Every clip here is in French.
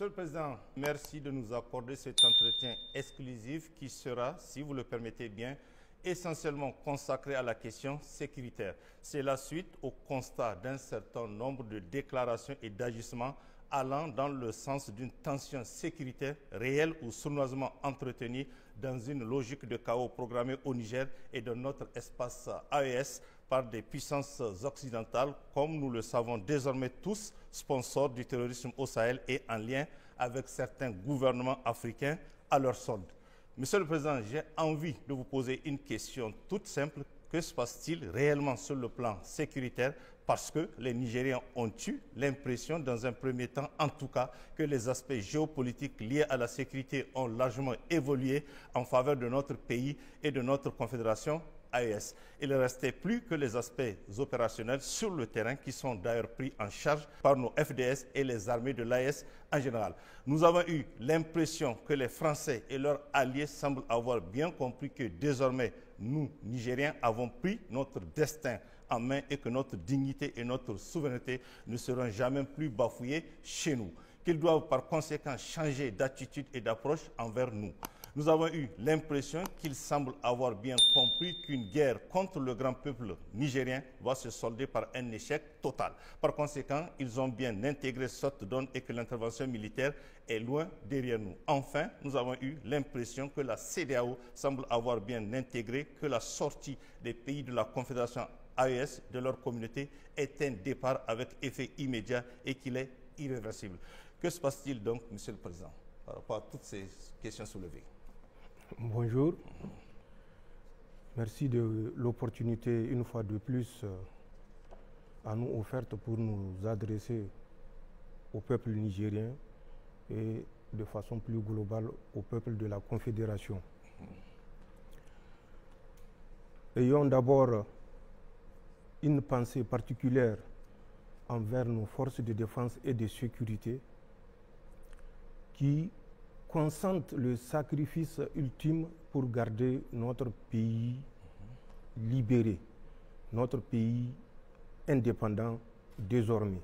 Monsieur le Président, merci de nous accorder cet entretien exclusif qui sera, si vous le permettez bien, essentiellement consacré à la question sécuritaire. C'est la suite au constat d'un certain nombre de déclarations et d'agissements allant dans le sens d'une tension sécuritaire réelle ou sournoisement entretenue dans une logique de chaos programmé au Niger et dans notre espace AES par des puissances occidentales, comme nous le savons désormais tous, sponsors du terrorisme au Sahel et en lien avec certains gouvernements africains à leur solde. Monsieur le Président, j'ai envie de vous poser une question toute simple. Que se passe-t-il réellement sur le plan sécuritaire? Parce que les Nigériens ont eu l'impression, dans un premier temps en tout cas, que les aspects géopolitiques liés à la sécurité ont largement évolué en faveur de notre pays et de notre confédération AES. Il ne restait plus que les aspects opérationnels sur le terrain qui sont d'ailleurs pris en charge par nos FDS et les armées de l'AES en général. Nous avons eu l'impression que les Français et leurs alliés semblent avoir bien compris que désormais, nous, Nigériens, avons pris notre destin en main et que notre dignité et notre souveraineté ne seront jamais plus bafouées chez nous. Qu'ils doivent par conséquent changer d'attitude et d'approche envers nous. Nous avons eu l'impression qu'ils semblent avoir bien compris qu'une guerre contre le grand peuple nigérien va se solder par un échec total. Par conséquent, ils ont bien intégré cette donne et que l'intervention militaire est loin derrière nous. Enfin, nous avons eu l'impression que la CEDEAO semble avoir bien intégré que la sortie des pays de la Confédération AES de leur communauté est un départ avec effet immédiat et qu'il est irréversible. Que se passe-t-il donc, Monsieur le Président, par rapport à toutes ces questions soulevées? Bonjour. Merci de l'opportunité, une fois de plus, à nous offerte pour nous adresser au peuple nigérien et de façon plus globale au peuple de la Confédération. Ayons d'abord une pensée particulière envers nos forces de défense et de sécurité qui consentent le sacrifice ultime pour garder notre pays libéré, notre pays indépendant désormais.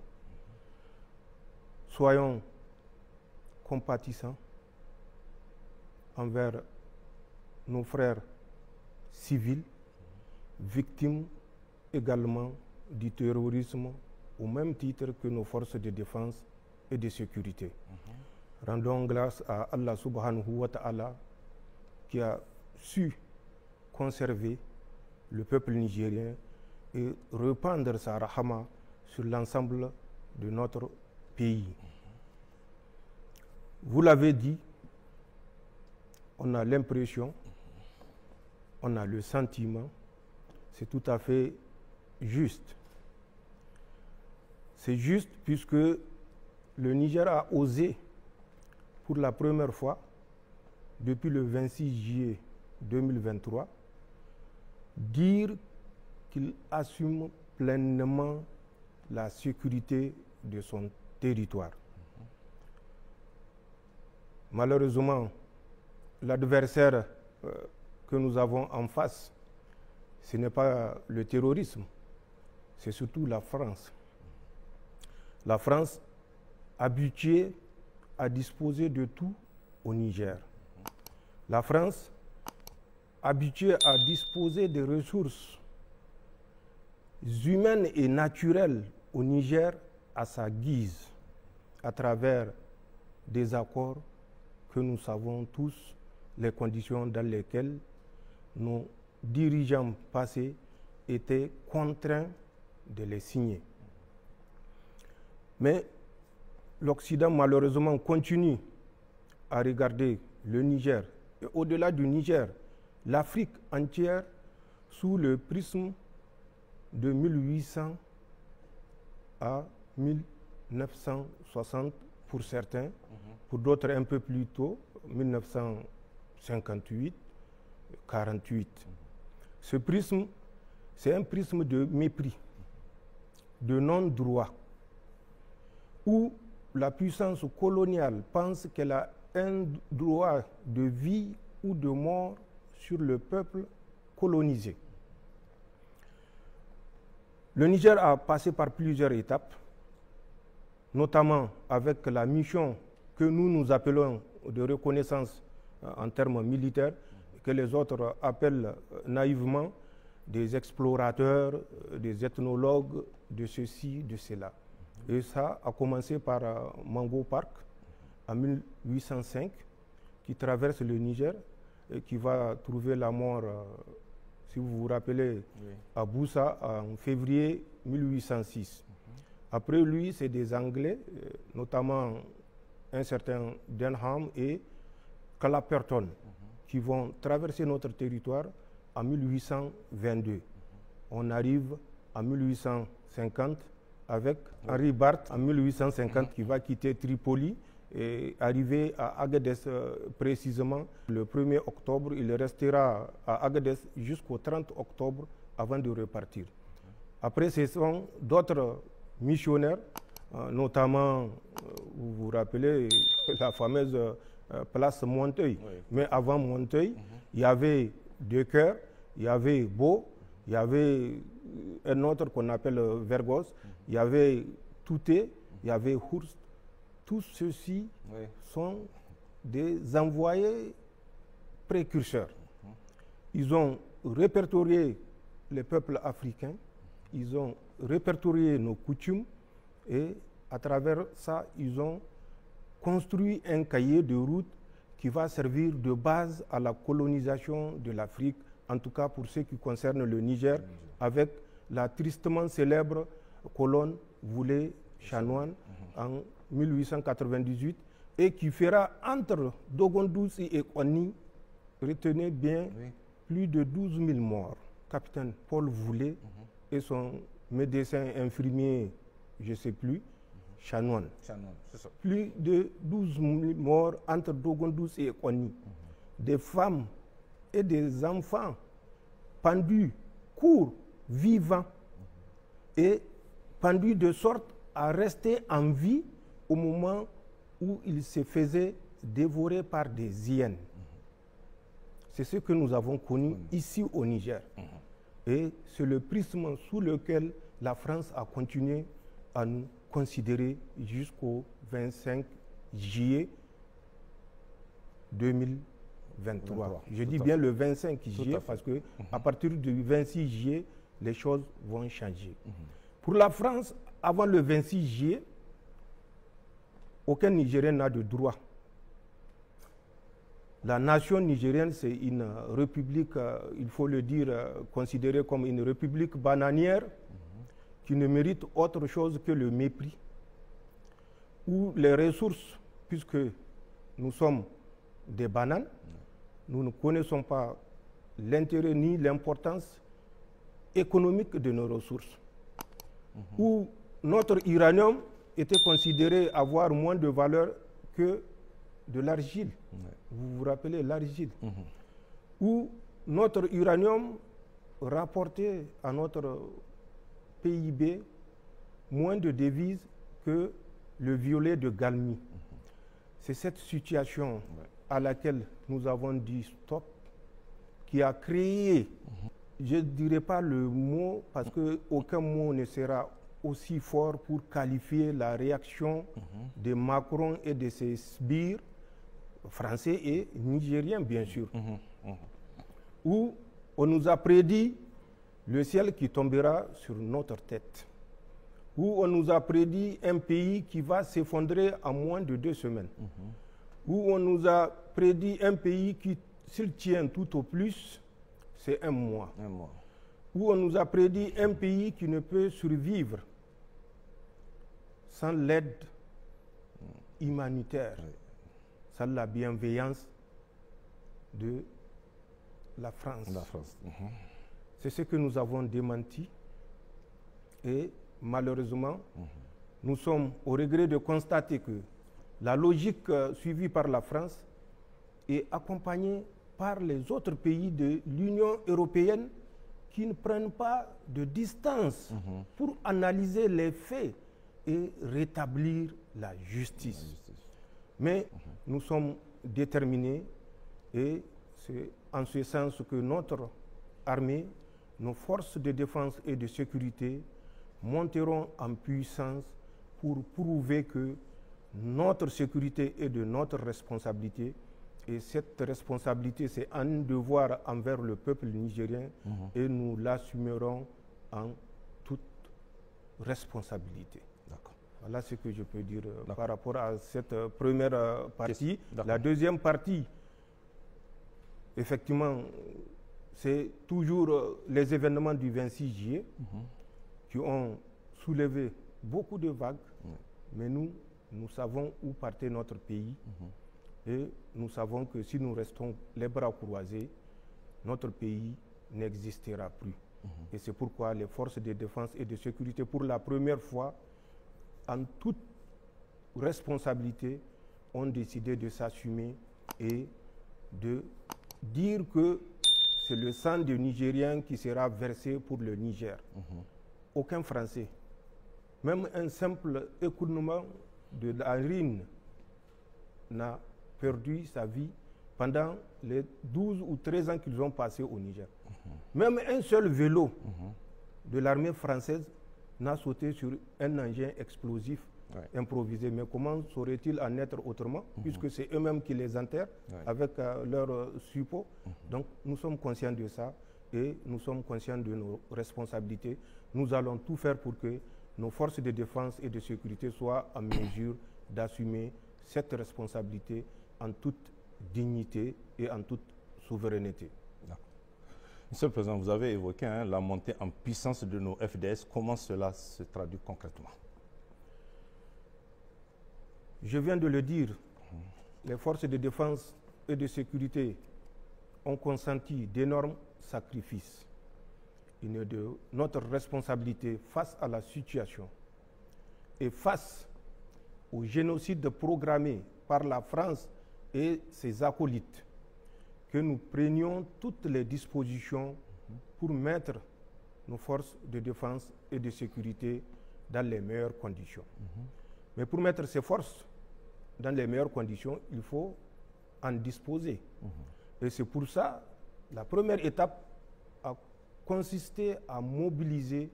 Soyons compatissants envers nos frères civils, victimes également du terrorisme, au même titre que nos forces de défense et de sécurité. Rendons grâce à Allah subhanahu wa ta'ala qui a su conserver le peuple nigérien et répandre sa rahama sur l'ensemble de notre pays. Vous l'avez dit, on a l'impression, on a le sentiment, c'est tout à fait juste. C'est juste puisque le Niger a osé pour la première fois, depuis le 26 juillet 2023, dire qu'il assume pleinement la sécurité de son territoire. Malheureusement, l'adversaire que nous avons en face, ce n'est pas le terrorisme, c'est surtout la France. La France, habituée à disposer de tout au Niger. La France, habituée à disposer des ressources humaines et naturelles au Niger à sa guise, à travers des accords que nous savons tous, les conditions dans lesquelles nos dirigeants passés étaient contraints de les signer. Mais l'Occident, malheureusement, continue à regarder le Niger et au-delà du Niger, l'Afrique entière sous le prisme de 1800 à 1960 pour certains, pour d'autres un peu plus tôt, 1958, 48. Ce prisme, c'est un prisme de mépris, de non-droit, où la puissance coloniale pense qu'elle a un droit de vie ou de mort sur le peuple colonisé. Le Niger a passé par plusieurs étapes, notamment avec la mission que nous appelons de reconnaissance en termes militaires, que les autres appellent naïvement des explorateurs, des ethnologues, de ceci, de cela. Et ça a commencé par Mango Park en 1805, qui traverse le Niger et qui va trouver la mort, si vous vous rappelez, à Boussa en février 1806. Après lui, c'est des Anglais, notamment un certain Denham et Clapperton, qui vont traverser notre territoire en 1822. On arrive en 1850 avec Henri Barth en 1850 qui va quitter Tripoli et arriver à Agadez précisément le 1er octobre. Il restera à Agadez jusqu'au 30 octobre avant de repartir. Après, ce sont d'autres missionnaires, notamment, vous vous rappelez, la fameuse place Monteuil. Oui. Mais avant Monteuil, il y avait Decker, il y avait Beau, il y avait un autre qu'on appelle Vergos, il y avait Touté, il y avait Hurst. Tous ceux-ci sont des envoyés précurseurs. Ils ont répertorié les peuples africains, ils ont répertorié nos coutumes et à travers ça, ils ont construit un cahier de route qui va servir de base à la colonisation de l'Afrique, en tout cas pour ce qui concerne le Niger, avec la tristement célèbre colonne Voulé-Chanoine en 1898 et qui fera entre Dogondoussi et Kouani, retenez bien, plus de 12 000 morts. Capitaine Paul Voulé et son médecin infirmier, je ne sais plus, Chanoine. Plus de 12 000 morts entre Dogondoussi et Kouani. Des femmes et des enfants pendus, courts, vivants, et pendus de sorte à rester en vie au moment où ils se faisaient dévorer par des hyènes. C'est ce que nous avons connu ici au Niger. Et c'est le prisme sous lequel la France a continué à nous considérer jusqu'au 25 juillet 2023. Je dis bien le 25 juillet parce que à partir du 26 juillet, les choses vont changer. Pour la France, avant le 26 juillet, aucun Nigérien n'a de droit. La nation nigérienne, c'est une république, il faut le dire, considérée comme une république bananière qui ne mérite autre chose que le mépris, où les ressources, puisque nous sommes des bananes, nous ne connaissons pas l'intérêt ni l'importance économique de nos ressources, où notre uranium était considéré avoir moins de valeur que de l'argile. Vous vous rappelez l'argile, où notre uranium rapportait à notre PIB moins de devises que le violet de Galmi. C'est cette situation à laquelle nous avons dit stop qui a créé, je ne dirais pas le mot parce qu'aucun mot ne sera aussi fort pour qualifier la réaction de Macron et de ses sbires français et nigériens bien sûr, où on nous a prédit le ciel qui tombera sur notre tête, où on nous a prédit un pays qui va s'effondrer en moins de 2 semaines, où on nous a prédit un pays qui, s'il tient tout au plus, c'est 1 mois. Où on nous a prédit un pays qui ne peut survivre sans l'aide humanitaire, sans la bienveillance de la France. C'est ce que nous avons démenti et malheureusement, nous sommes au regret de constater que la logique suivie par la France est accompagnée par les autres pays de l'Union européenne qui ne prennent pas de distance pour analyser les faits et rétablir la justice. Mais nous sommes déterminés et c'est en ce sens que notre armée, nos forces de défense et de sécurité monteront en puissance pour prouver que notre sécurité est de notre responsabilité. Et cette responsabilité, c'est un devoir envers le peuple nigérien et nous l'assumerons en toute responsabilité. Voilà ce que je peux dire par rapport à cette première partie. La deuxième partie, effectivement, c'est toujours les événements du 26 juillet qui ont soulevé beaucoup de vagues, mais nous savons où partait notre pays. Et nous savons que si nous restons les bras croisés, notre pays n'existera plus. Et c'est pourquoi les forces de défense et de sécurité, pour la première fois, en toute responsabilité, ont décidé de s'assumer et de dire que c'est le sang des Nigériens qui sera versé pour le Niger. Aucun Français, même un simple écoulement de la Rhine, n'a perdu sa vie pendant les 12 ou 13 ans qu'ils ont passés au Niger. Même un seul vélo de l'armée française n'a sauté sur un engin explosif improvisé. Mais comment saurait-il en être autrement, puisque c'est eux-mêmes qui les enterrent avec leur suppôt. Donc nous sommes conscients de ça et nous sommes conscients de nos responsabilités. Nous allons tout faire pour que nos forces de défense et de sécurité soient en mesure d'assumer cette responsabilité en toute dignité et en toute souveraineté. Monsieur le Président, vous avez évoqué la montée en puissance de nos FDS. Comment cela se traduit concrètement? Je viens de le dire, les forces de défense et de sécurité ont consenti d'énormes sacrifices. Il est de notre responsabilité face à la situation et face au génocide programmé par la France et ses acolytes, que nous prenions toutes les dispositions pour mettre nos forces de défense et de sécurité dans les meilleures conditions. Mais pour mettre ces forces dans les meilleures conditions, il faut en disposer. Et c'est pour ça, la première étape a consisté à mobiliser,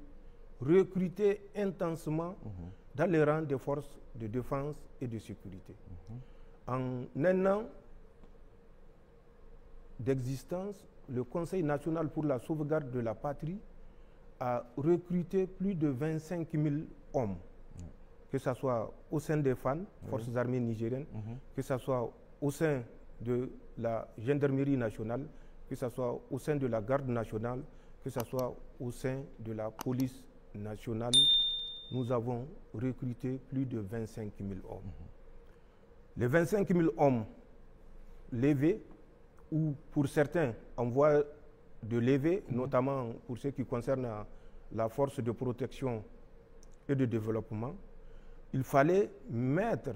recruter intensément dans les rangs des forces de défense et de sécurité. En un an d'existence, le Conseil national pour la sauvegarde de la patrie a recruté plus de 25 000 hommes, que ce soit au sein des FAN, Forces armées nigériennes, que ce soit au sein de la gendarmerie nationale, que ce soit au sein de la garde nationale, que ce soit au sein de la police nationale. Nous avons recruté plus de 25 000 hommes. Les 25 000 hommes levés, ou pour certains en voie de levée, notamment pour ce qui concerne la force de protection et de développement, il fallait mettre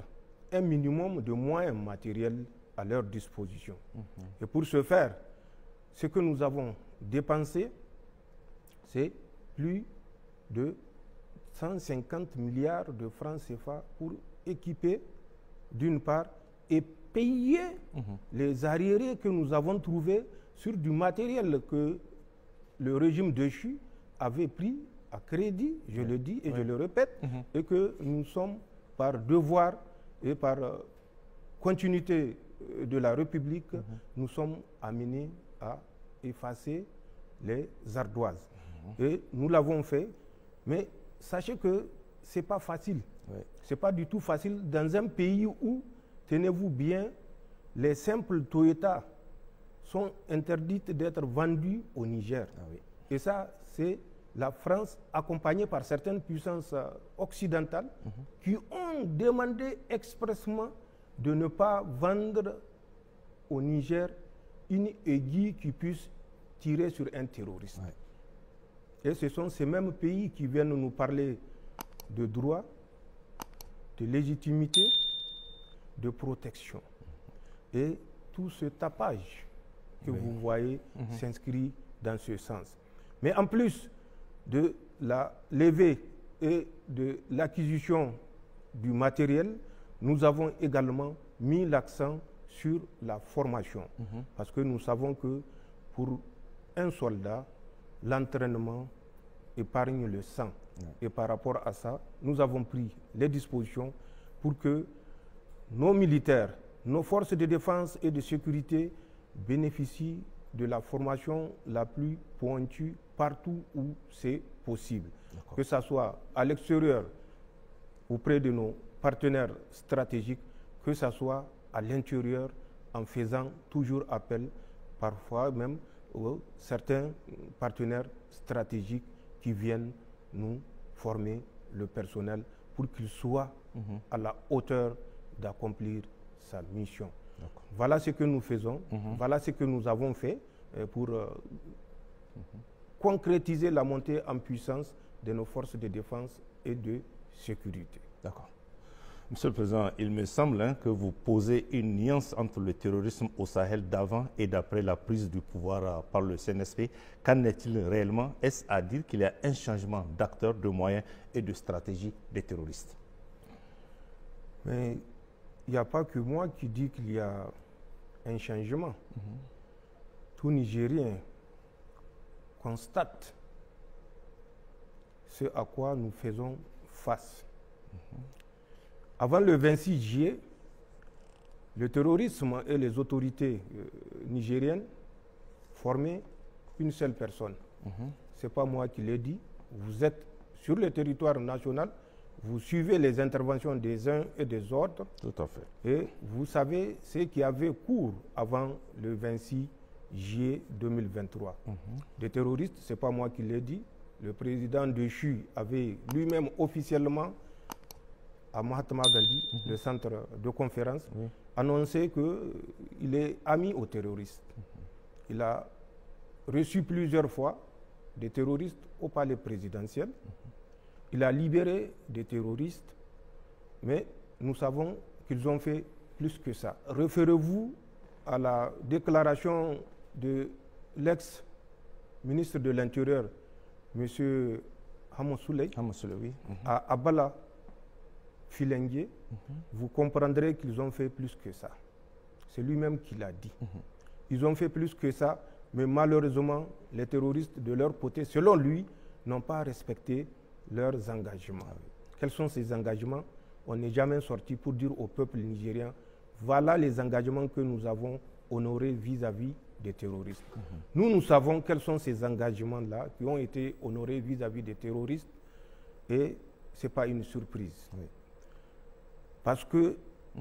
un minimum de moyens matériels à leur disposition. Et pour ce faire, ce que nous avons dépensé, c'est plus de 150 milliards de francs CFA pour équiper, d'une part, et payer les arriérés que nous avons trouvés sur du matériel que le régime déchu avait pris à crédit, je le dis et je le répète, et que nous sommes, par devoir et par continuité de la République, nous sommes amenés à effacer les ardoises. Et nous l'avons fait, mais sachez que ce n'est pas facile. Ce n'est pas du tout facile dans un pays où, tenez-vous bien, les simples Toyota sont interdites d'être vendus au Niger. Et ça, c'est la France, accompagnée par certaines puissances occidentales, qui ont demandé expressément de ne pas vendre au Niger une aiguille qui puisse tirer sur un terroriste. Et ce sont ces mêmes pays qui viennent nous parler de droit, de légitimité, de protection. Et tout ce tapage que vous voyez s'inscrit dans ce sens. Mais en plus de la levée et de l'acquisition du matériel, nous avons également mis l'accent sur la formation. Parce que nous savons que pour un soldat, l'entraînement épargne le sang. Et par rapport à ça, nous avons pris les dispositions pour que nos militaires, nos forces de défense et de sécurité bénéficient de la formation la plus pointue partout où c'est possible. Que ce soit à l'extérieur, auprès de nos partenaires stratégiques, que ce soit à l'intérieur, en faisant toujours appel, parfois même, aux certains partenaires stratégiques qui viennent nous former le personnel pour qu'il soit à la hauteur d'accomplir sa mission. Voilà ce que nous faisons, voilà ce que nous avons fait pour concrétiser la montée en puissance de nos forces de défense et de sécurité. D'accord. Monsieur le Président, il me semble que vous posez une nuance entre le terrorisme au Sahel d'avant et d'après la prise du pouvoir par le CNSP. Qu'en est-il réellement? Est-ce à dire qu'il y a un changement d'acteurs, de moyens et de stratégie des terroristes? Mais il n'y a pas que moi qui dis qu'il y a un changement. Tout Nigérien constate ce à quoi nous faisons face. Avant le 26 juillet, le terrorisme et les autorités nigériennes formaient une seule personne. Ce n'est pas moi qui l'ai dit. Vous êtes sur le territoire national, vous suivez les interventions des uns et des autres. Tout à fait. Et vous savez ce qui avait cours avant le 26 juillet 2023. Des terroristes, ce n'est pas moi qui l'ai dit. Le président déchu avait lui-même officiellement, à Mahatma Gandhi, le centre de conférence, annoncé qu'il est ami aux terroristes. Il a reçu plusieurs fois des terroristes au palais présidentiel. Il a libéré des terroristes, mais nous savons qu'ils ont fait plus que ça. Référez-vous à la déclaration de l'ex-ministre de l'Intérieur, M. Hamosouley, oui. à Abala, Filengue, vous comprendrez qu'ils ont fait plus que ça. C'est lui-même qui l'a dit. Ils ont fait plus que ça, mais malheureusement, les terroristes, de leur côté, selon lui, n'ont pas respecté leurs engagements. Quels sont ces engagements? On n'est jamais sorti pour dire au peuple nigérien, voilà les engagements que nous avons honorés vis-à-vis des terroristes. Nous savons quels sont ces engagements-là qui ont été honorés vis-à-vis des terroristes, et ce n'est pas une surprise. Parce que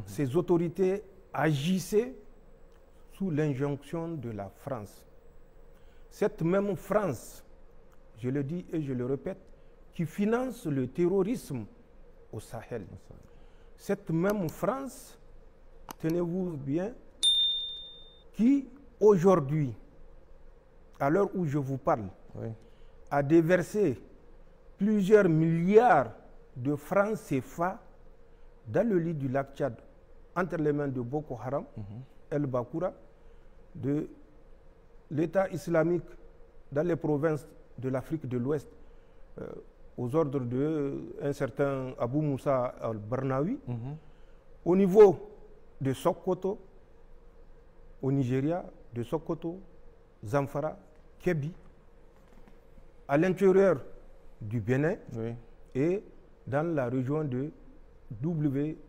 ces autorités agissaient sous l'injonction de la France. Cette même France, je le dis et je le répète, qui finance le terrorisme au Sahel. Cette même France, tenez-vous bien, qui aujourd'hui, à l'heure où je vous parle, a déversé plusieurs milliards de francs CFA dans le lit du lac Tchad, entre les mains de Boko Haram, El Bakoura, de l'État islamique dans les provinces de l'Afrique de l'Ouest, aux ordres d'un certain Abou Moussa al-Barnawi, au niveau de Sokoto, au Nigeria, de Sokoto, Zamfara, Kebbi, à l'intérieur du Bénin et dans la région de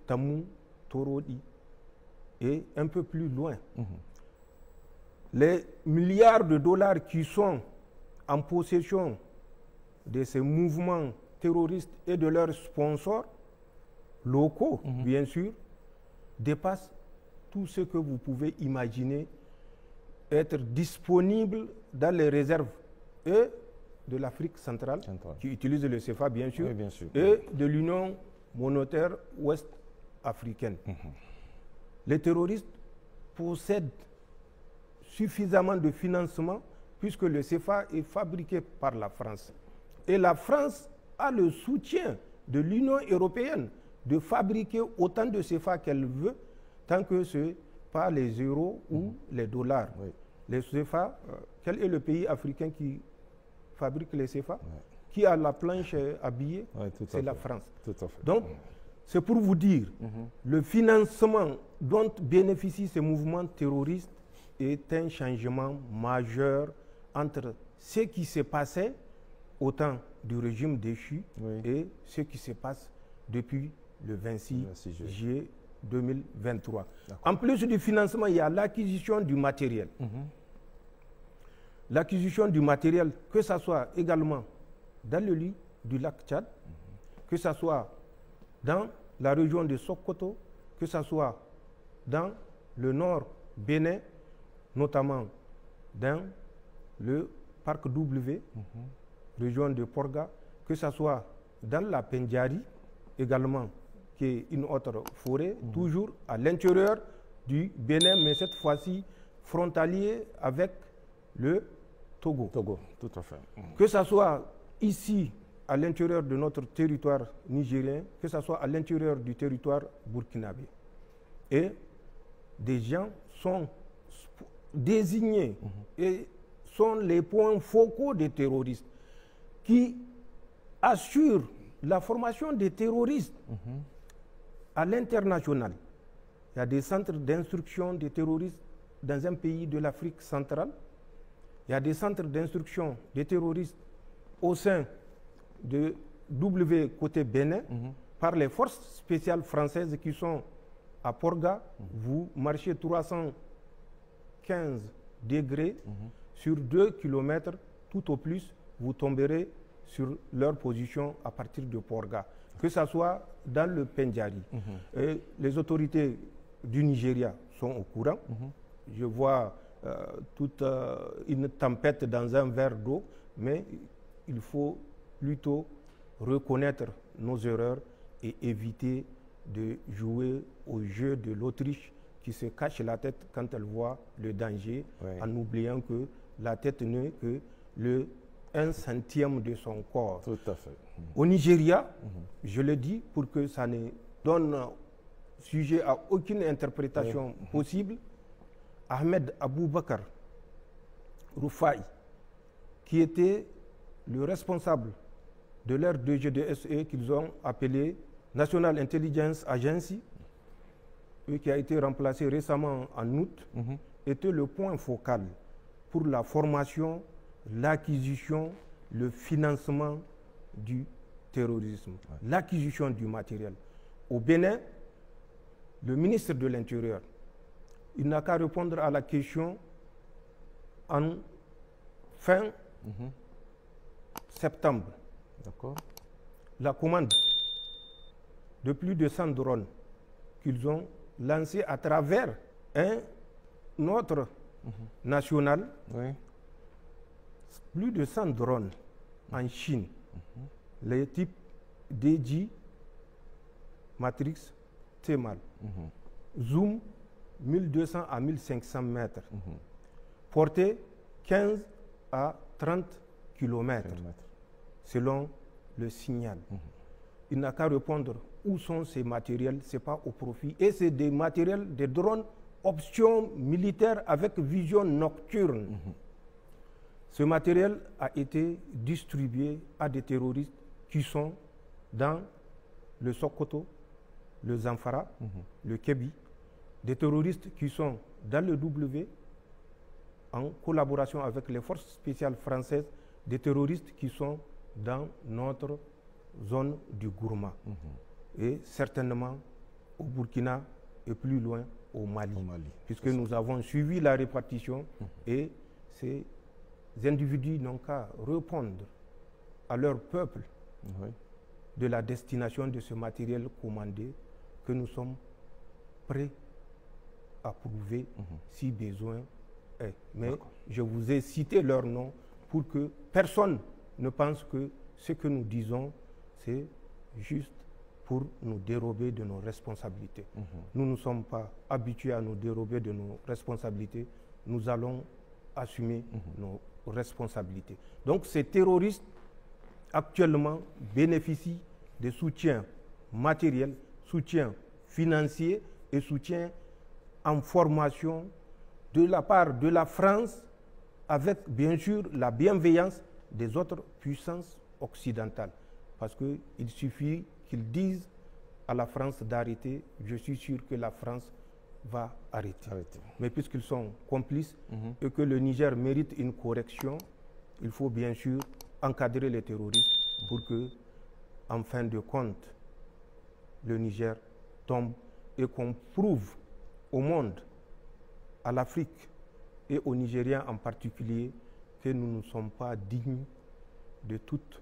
Tamou, Torodi et un peu plus loin. Les milliards de dollars qui sont en possession de ces mouvements terroristes et de leurs sponsors locaux, bien sûr, dépassent tout ce que vous pouvez imaginer être disponible dans les réserves et de l'Afrique centrale, qui utilise le CFA, bien sûr, et de l'Union monétaire ouest-africaine. Les terroristes possèdent suffisamment de financement puisque le CFA est fabriqué par la France. Et la France a le soutien de l'Union européenne de fabriquer autant de CFA qu'elle veut, tant que ce n'est pas les euros ou les dollars. Les CFA, quel est le pays africain qui fabrique les CFA? Qui a la planche à billets? C'est la France. Donc, c'est pour vous dire, le financement dont bénéficient ces mouvements terroristes est un changement majeur entre ce qui s'est passé au temps du régime déchu et ce qui se passe depuis le 26 juillet 2023. En plus du financement, il y a l'acquisition du matériel. L'acquisition du matériel, que ce soit également dans le lit du lac Tchad, que ce soit dans la région de Sokoto, que ce soit dans le nord Bénin, notamment dans le parc W, région de Porga, que ce soit dans la Pendjari, également, qui est une autre forêt, toujours à l'intérieur du Bénin, mais cette fois-ci frontalier avec le Togo. Togo, tout à fait. Que ce soit ici, à l'intérieur de notre territoire nigérien, que ce soit à l'intérieur du territoire burkinabé. Et des gens sont désignés et sont les points focaux des terroristes qui assurent la formation des terroristes à l'international. Il y a des centres d'instruction des terroristes dans un pays de l'Afrique centrale. Il y a des centres d'instruction des terroristes au sein de W côté Bénin par les forces spéciales françaises qui sont à Porga. Vous marchez 315 degrés sur 2 km, tout au plus, vous tomberez sur leur position à partir de Porga, que ce soit dans le Pendjari. Les autorités du Nigeria sont au courant. Je vois toute une tempête dans un verre d'eau, mais il faut plutôt reconnaître nos erreurs et éviter de jouer au jeu de l'Autriche qui se cache la tête quand elle voit le danger, en oubliant que la tête n'est que le 1/100 de son corps. Tout à fait. Au Nigeria, je le dis pour que ça ne donne sujet à aucune interprétation possible, Ahmed Aboubakar Roufaï, qui était le responsable de leur DGDSE qu'ils ont appelé National Intelligence Agency, et qui a été remplacé récemment en août, était le point focal pour la formation, l'acquisition, le financement du terrorisme, l'acquisition du matériel. Au Bénin, le ministre de l'Intérieur, il n'a qu'à répondre à la question en fin septembre. La commande de plus de 100 drones qu'ils ont lancés à travers un autre national, plus de 100 drones en Chine, les types DJI Matrix T-MAL, zoom 1200 à 1500 mètres, portée 15 à 30 km, selon le signal. Il n'a qu'à répondre où sont ces matériels, ce n'est pas au profit. Et c'est des matériels, des drones option militaire avec vision nocturne. Ce matériel a été distribué à des terroristes qui sont dans le Sokoto, le Zamfara, le Kébi, des terroristes qui sont dans le W, en collaboration avec les forces spéciales françaises, des terroristes qui sont dans notre zone du Gourma, et certainement au Burkina et plus loin au Mali, puisque nous avons suivi la répartition et ces individus n'ont qu'à répondre à leur peuple de la destination de ce matériel commandé que nous sommes prêts à prouver si besoin est. Mais je vous ai cité leur nom pour que personne ne pense que ce que nous disons, c'est juste pour nous dérober de nos responsabilités. Nous ne sommes pas habitués à nous dérober de nos responsabilités. Nous allons assumer nos responsabilités. Donc ces terroristes actuellement bénéficient de soutien matériel, soutien financier et soutien en formation de la part de la France, avec bien sûr la bienveillance des autres puissances occidentales. Parce qu'il suffit qu'ils disent à la France d'arrêter, je suis sûr que la France va arrêter. Mais puisqu'ils sont complices et que le Niger mérite une correction, il faut bien sûr encadrer les terroristes pour que, en fin de compte, le Niger tombe et qu'on prouve au monde, à l'Afrique et aux Nigériens en particulier, que nous ne sommes pas dignes de toute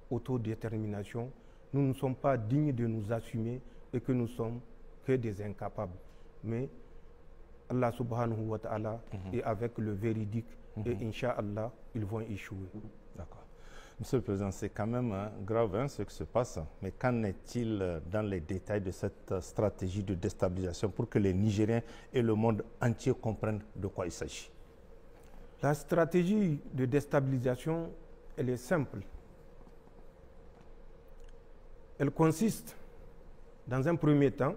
autodétermination, nous ne sommes pas dignes de nous assumer et que nous sommes que des incapables. Mais Allah subhanahu wa ta'ala est avec le véridique et Inch'Allah, ils vont échouer. D'accord. Monsieur le Président, c'est quand même grave ce qui se passe, mais qu'en est-il dans les détails de cette stratégie de déstabilisation pour que les Nigériens et le monde entier comprennent de quoi il s'agit? La stratégie de déstabilisation, elle est simple. Elle consiste, dans un premier temps,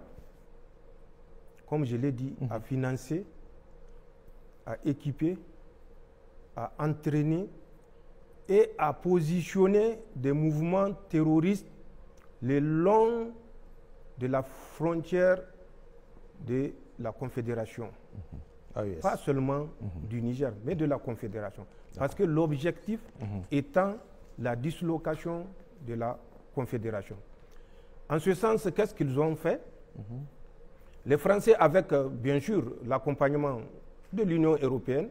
comme je l'ai dit, à financer, à équiper, à entraîner et à positionner des mouvements terroristes le long de la frontière de la Confédération. Pas seulement du Niger, mais de la Confédération. Parce que l'objectif étant la dislocation de la Confédération. En ce sens, qu'est-ce qu'ils ont fait? Les Français, avec bien sûr l'accompagnement de l'Union européenne,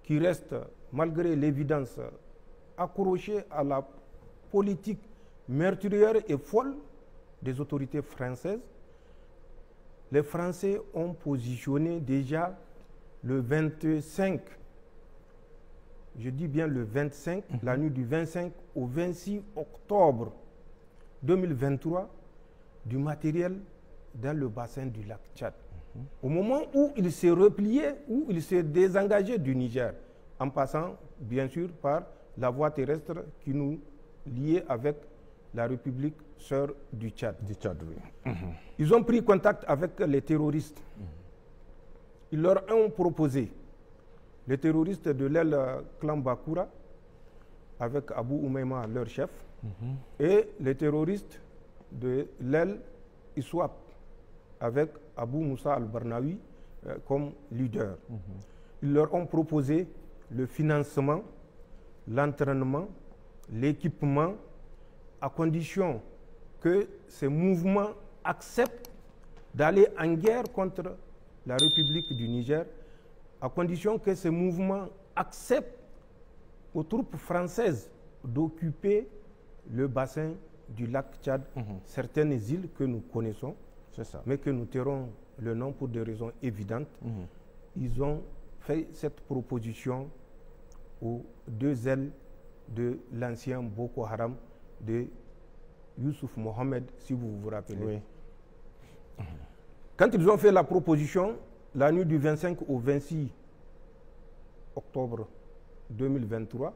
qui reste, malgré l'évidence, accroché à la politique meurtrière et folle des autorités françaises, les Français ont positionné déjà le 25, je dis bien le 25, la nuit du 25 au 26 octobre 2023, du matériel dans le bassin du lac Tchad. Au moment où il s'est replié, où il s'est désengagé du Niger, en passant bien sûr par la voie terrestre qui nous liait avec la République sœur du Tchad. Oui. Ils ont pris contact avec les terroristes. Ils leur ont proposé, les terroristes de l'aile clan Bakura, avec Abou Oumaima, leur chef, et les terroristes de l'aile Iswap, avec Abou Moussa al-Barnawi comme leader. Ils leur ont proposé le financement, l'entraînement, l'équipement, à condition que ces mouvements acceptent d'aller en guerre contre la République du Niger, à condition que ces mouvements acceptent aux troupes françaises d'occuper le bassin du lac Tchad, certaines îles que nous connaissons, mais que nous tairons le nom pour des raisons évidentes. Ils ont fait cette proposition aux deux ailes de l'ancien Boko Haram de Youssouf Mohamed, si vous vous rappelez. Oui. Quand ils ont fait la proposition, la nuit du 25 au 26 octobre 2023,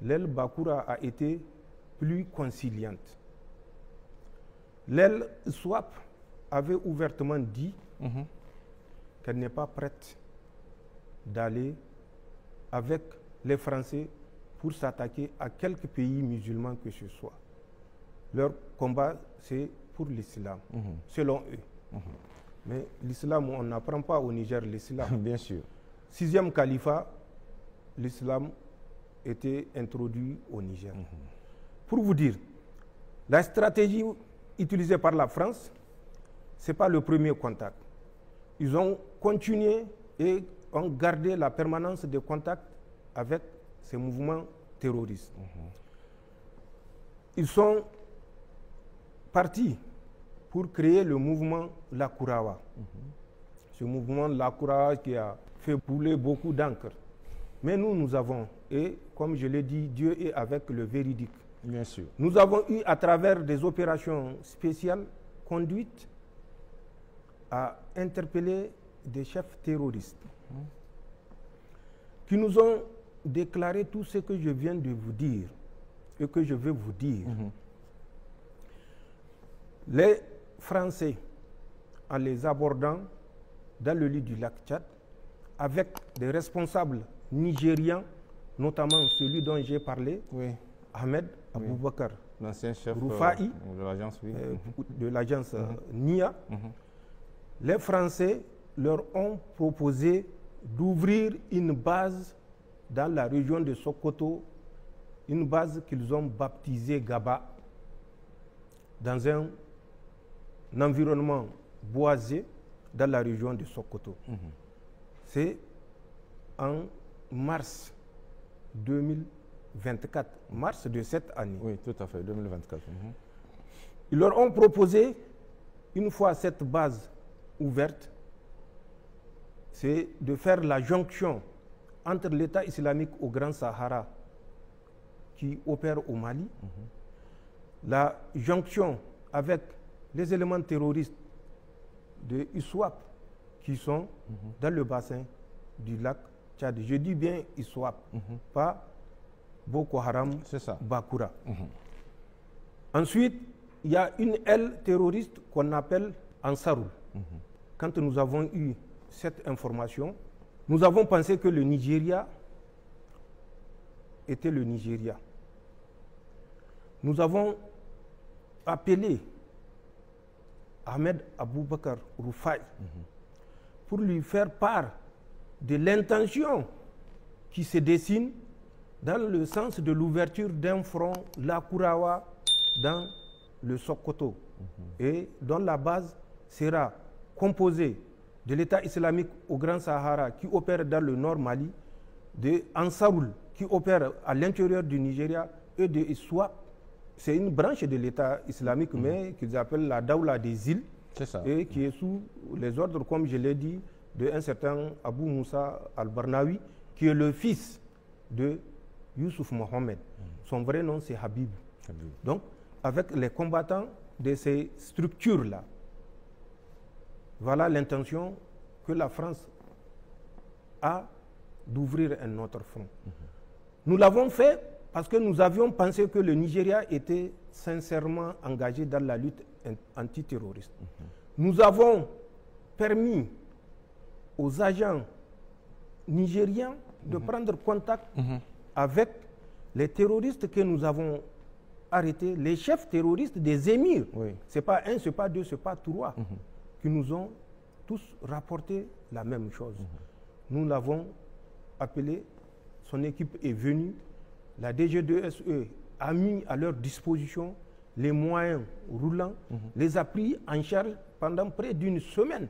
l'aile Bakura a été plus conciliante. L'aile Swap avait ouvertement dit qu'elle n'est pas prête d'aller avec les Français pour s'attaquer à quelques pays musulmans que ce soit. Leur combat, c'est pour l'islam, selon eux. Mais l'islam, on n'apprend pas au Niger l'islam. Bien sûr. 6e califat, l'islam était introduit au Niger. Pour vous dire, la stratégie utilisée par la France, ce n'est pas le premier contact. Ils ont continué et ont gardé la permanence des contacts avec ces mouvements terroristes. Ils sont partis pour créer le mouvement Lakurawa. Ce mouvement Lakurawa qui a fait couler beaucoup d'encre. Mais nous avons, et comme je l'ai dit, Dieu est avec le véridique. Bien sûr. Nous avons eu, à travers des opérations spéciales conduites, à interpeller des chefs terroristes qui nous ont déclaré tout ce que je viens de vous dire et que je vais vous dire. Les Français, en les abordant dans le lit du lac Tchad, avec des responsables nigérians, notamment celui dont j'ai parlé, Ahmed Aboubakar, l'ancien chef Roufaï, de l'agence NIA, les Français leur ont proposé d'ouvrir une base dans la région de Sokoto, une base qu'ils ont baptisée Gaba, dans un environnement boisées dans la région de Sokoto. C'est en mars 2024, mars de cette année. Oui, tout à fait, 2024. Ils leur ont proposé, une fois cette base ouverte, c'est de faire la jonction entre l'État islamique au Grand Sahara qui opère au Mali, la jonction avec les éléments terroristes de ISWAP qui sont dans le bassin du lac Tchad. Je dis bien ISWAP, pas Boko Haram, Bakura. Ensuite, il y a une aile terroriste qu'on appelle Ansarul. Quand nous avons eu cette information, nous avons pensé que le Nigeria était le Nigeria. Nous avons appelé Ahmed Aboubakar Rufai pour lui faire part de l'intention qui se dessine dans le sens de l'ouverture d'un front Lakurawa dans le Sokoto et dont la base sera composée de l'État islamique au Grand Sahara qui opère dans le nord Mali, de Ansarul qui opère à l'intérieur du Nigeria et de ISWAP. C'est une branche de l'État islamique, mais qu'ils appellent la Daoula des îles, et qui est sous les ordres, comme je l'ai dit, d'un certain Abou Moussa al-Barnawi, qui est le fils de Youssouf Mohamed. Son vrai nom, c'est Habib. Donc, avec les combattants de ces structures-là, voilà l'intention que la France a d'ouvrir un autre front. Nous l'avons fait parce que nous avions pensé que le Nigeria était sincèrement engagé dans la lutte antiterroriste. Nous avons permis aux agents nigériens de prendre contact avec les terroristes que nous avons arrêtés, les chefs terroristes des émirs. Ce n'est pas un, ce n'est pas deux, ce n'est pas trois, qui nous ont tous rapporté la même chose. Nous l'avons appelé, son équipe est venue, la DG2SE a mis à leur disposition les moyens roulants, les a pris en charge pendant près d'une semaine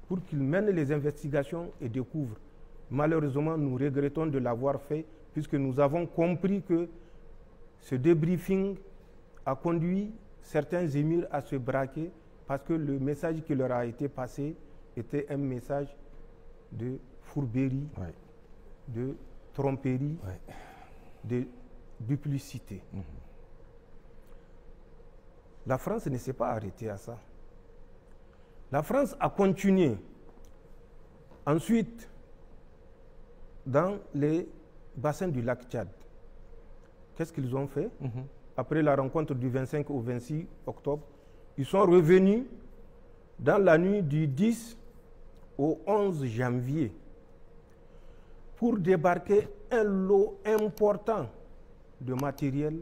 pour qu'ils mènent les investigations et découvrent. Malheureusement, nous regrettons de l'avoir fait puisque nous avons compris que ce débriefing a conduit certains émirs à se braquer parce que le message qui leur a été passé était un message de fourberie, de tromperie, de duplicité. La France ne s'est pas arrêtée à ça. La France a continué. Ensuite, dans les bassins du lac Tchad, qu'est-ce qu'ils ont fait? Après la rencontre du 25 au 26 octobre, ils sont revenus dans la nuit du 10 au 11 janvier pour débarquer un lot important de matériel,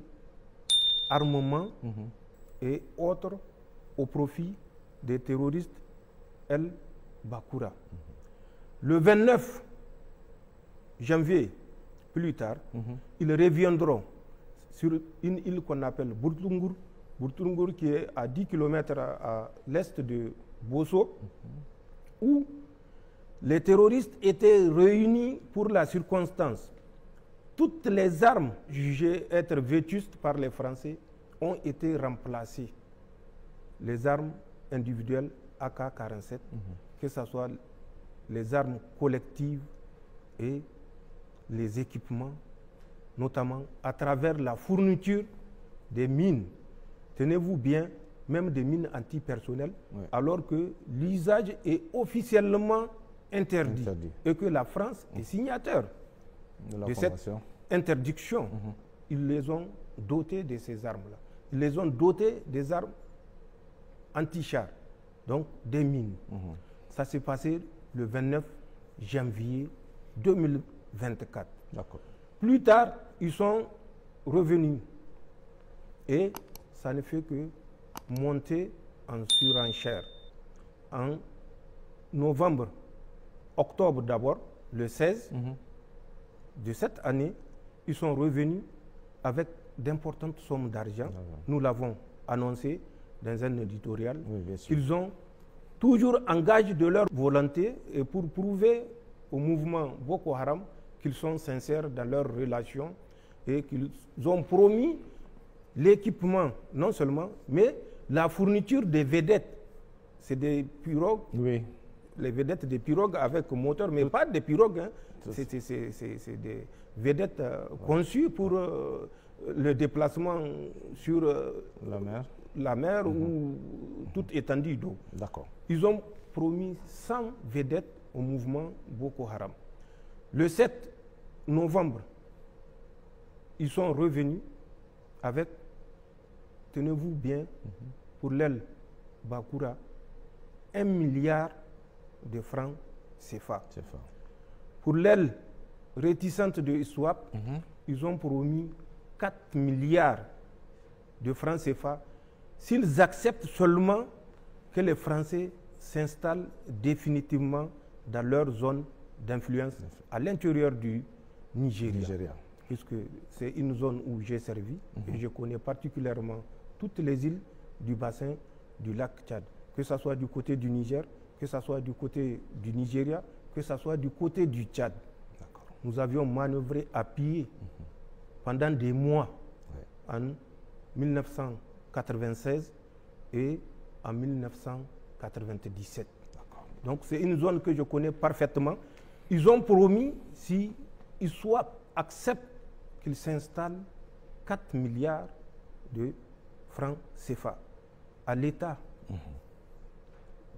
armement et autres au profit des terroristes El Bakura. Le 29 janvier, plus tard, ils reviendront sur une île qu'on appelle Bourtungur, Bourtungur qui est à 10 km à l'est de Bosso, où les terroristes étaient réunis pour la circonstance. Toutes les armes jugées être vétustes par les Français ont été remplacées. Les armes individuelles AK-47, que ce soit les armes collectives et les équipements, notamment à travers la fourniture des mines. Tenez-vous bien, même des mines antipersonnelles, alors que l'usage est officiellement interdit et que la France est signataire de cette interdiction. Ils les ont dotés de ces armes-là. Ils les ont dotés des armes anti-chars, donc des mines. Ça s'est passé le 29 janvier 2024. Plus tard, ils sont revenus et ça ne fait que monter en surenchère. En novembre, octobre d'abord, le 16 de cette année, ils sont revenus avec d'importantes sommes d'argent. Nous l'avons annoncé dans un éditorial. Ils ont toujours en gage de leur volonté et pour prouver au mouvement Boko Haram qu'ils sont sincères dans leurs relations et qu'ils ont promis l'équipement, non seulement, mais la fourniture des vedettes. C'est des pirogues, oui. Les vedettes des pirogues avec moteur, mais pas des pirogues, hein. C'est des vedettes conçues pour le déplacement sur la mer ou toute étendue d'eau. D'accord. Ils ont promis 100 vedettes au mouvement Boko Haram. Le 7 novembre, ils sont revenus avec, tenez-vous bien, pour l'aile Bakura, 1 milliard de francs CFA. Pour l'aile réticente de ISWAP, ils ont promis 4 milliards de francs CFA s'ils acceptent seulement que les Français s'installent définitivement dans leur zone d'influence à l'intérieur du Nigeria. Puisque c'est une zone où j'ai servi et je connais particulièrement toutes les îles du bassin du lac Tchad, que ce soit du côté du Niger, que ce soit du côté du Nigeria, que ce soit du côté du Tchad. Nous avions manœuvré à pied pendant des mois en 1996 et en 1997. Donc c'est une zone que je connais parfaitement. Ils ont promis, si ISWAP accepte qu'ils s'installent, 4 milliards de francs CFA à l'État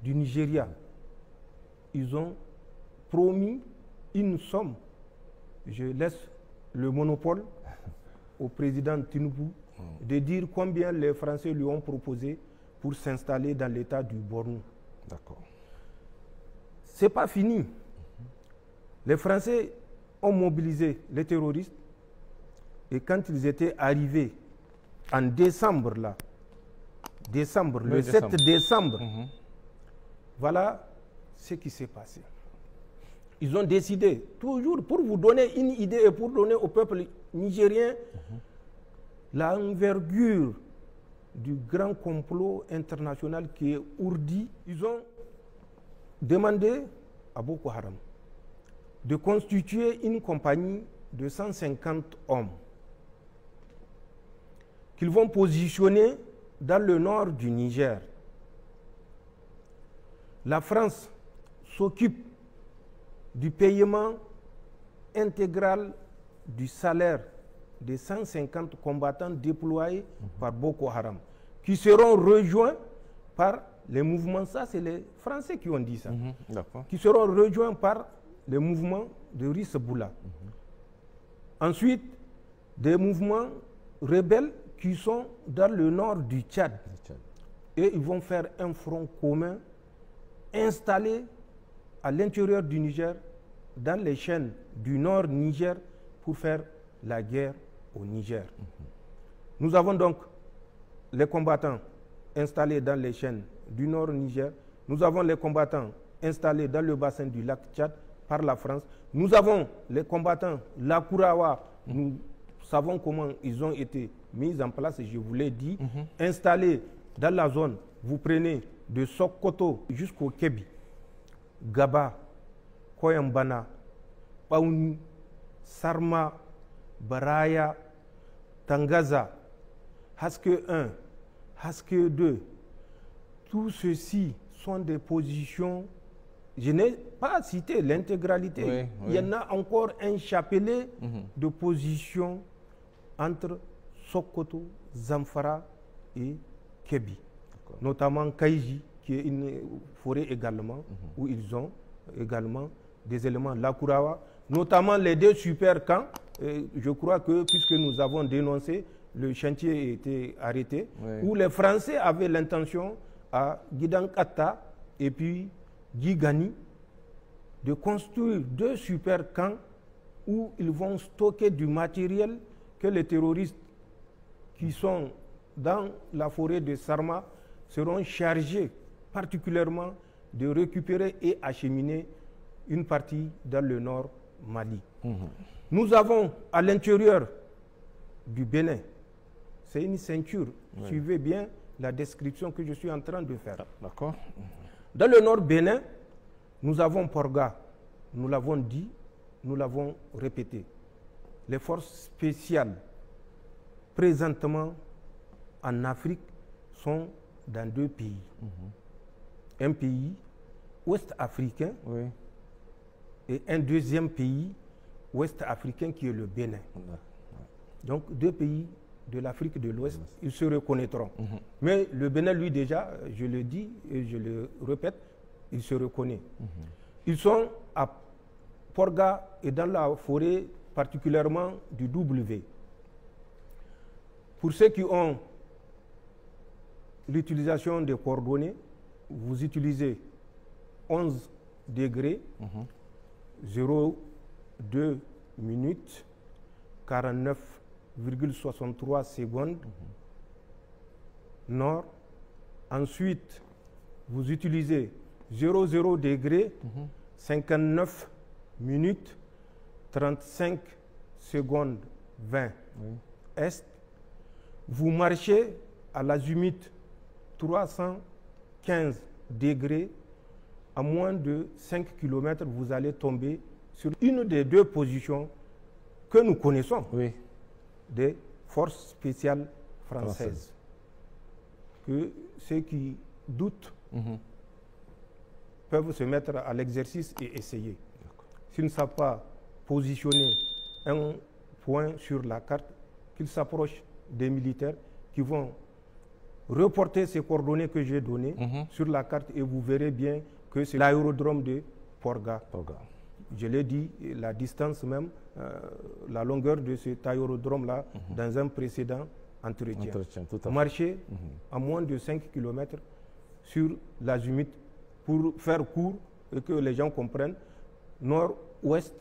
du Nigeria. Ils ont promis une somme. Je laisse le monopole au président Tinubu de dire combien les Français lui ont proposé pour s'installer dans l'État du Borno. D'accord. Ce n'est pas fini. Les Français ont mobilisé les terroristes et quand ils étaient arrivés en décembre, le 7 décembre, voilà ce qui s'est passé. Ils ont décidé, toujours pour vous donner une idée et pour donner au peuple nigérien l'envergure du grand complot international qui est ourdi, ils ont demandé à Boko Haram de constituer une compagnie de 150 hommes qu'ils vont positionner dans le nord du Niger. La France s'occupe du paiement intégral du salaire des 150 combattants déployés par Boko Haram, qui seront rejoints par les mouvements, ça c'est les Français qui ont dit ça, qui seront rejoints par les mouvements de Riseboula. Ensuite, des mouvements rebelles qui sont dans le nord du Tchad. Et ils vont faire un front commun installé à l'intérieur du Niger, dans les chaînes du nord Niger, pour faire la guerre au Niger. Nous avons donc les combattants installés dans les chaînes du nord Niger. Nous avons les combattants installés dans le bassin du lac Tchad par la France. Nous avons les combattants Lakurawa. Nous savons comment ils ont été mis en place, je vous l'ai dit, installés dans la zone. Vous prenez de Sokoto jusqu'au Kébi, Gaba, Koyambana, Paouni, Sarma, Baraya, Tangaza, Haske 1, Haske 2. Tout ceci sont des positions, je n'ai pas cité l'intégralité, il y en a encore un chapelet de positions entre Sokoto, Zamfara et Kébi, notamment Kaïji, qui est une forêt également, où ils ont également des éléments Lakurawa, notamment les deux super camps. Je crois que, puisque nous avons dénoncé, le chantier a été arrêté, où les Français avaient l'intention à Gidankata et puis Gigani de construire deux super camps où ils vont stocker du matériel que les terroristes qui sont dans la forêt de Sarma seront chargés particulièrement de récupérer et acheminer une partie dans le nord Mali. Nous avons à l'intérieur du Bénin, c'est une ceinture, suivez bien la description que je suis en train de faire. D'accord. Dans le nord Bénin, nous avons Porga, nous l'avons dit, nous l'avons répété. Les forces spéciales présentement en Afrique sont dans 2 pays. Un pays ouest-africain et un deuxième pays ouest-africain qui est le Bénin. Donc 2 pays de l'Afrique de l'Ouest, ils se reconnaîtront. Mais le Bénin, lui déjà, je le dis et je le répète, il se reconnaît. Ils sont à Porga et dans la forêt particulièrement du W. Pour ceux qui ont l'utilisation des coordonnées, vous utilisez 11 degrés, 0,2 minutes, 49,63 secondes nord. Ensuite, vous utilisez 00 degrés, 59 minutes, 35 secondes 20 est. Vous marchez à l'azimut 315 degrés, à moins de 5 km, vous allez tomber sur une des 2 positions que nous connaissons des forces spéciales françaises. Que ceux qui doutent peuvent se mettre à l'exercice et essayer. S'ils ne savent pas positionner un point sur la carte, qu'ils s'approchent des militaires qui vont reporter ces coordonnées que j'ai données sur la carte et vous verrez bien que c'est l'aérodrome de Porga. Je l'ai dit, la distance même, la longueur de cet aérodrome-là dans un précédent entretien. Marcher à moins de 5 km sur l'azimut pour faire court et que les gens comprennent. Nord-ouest,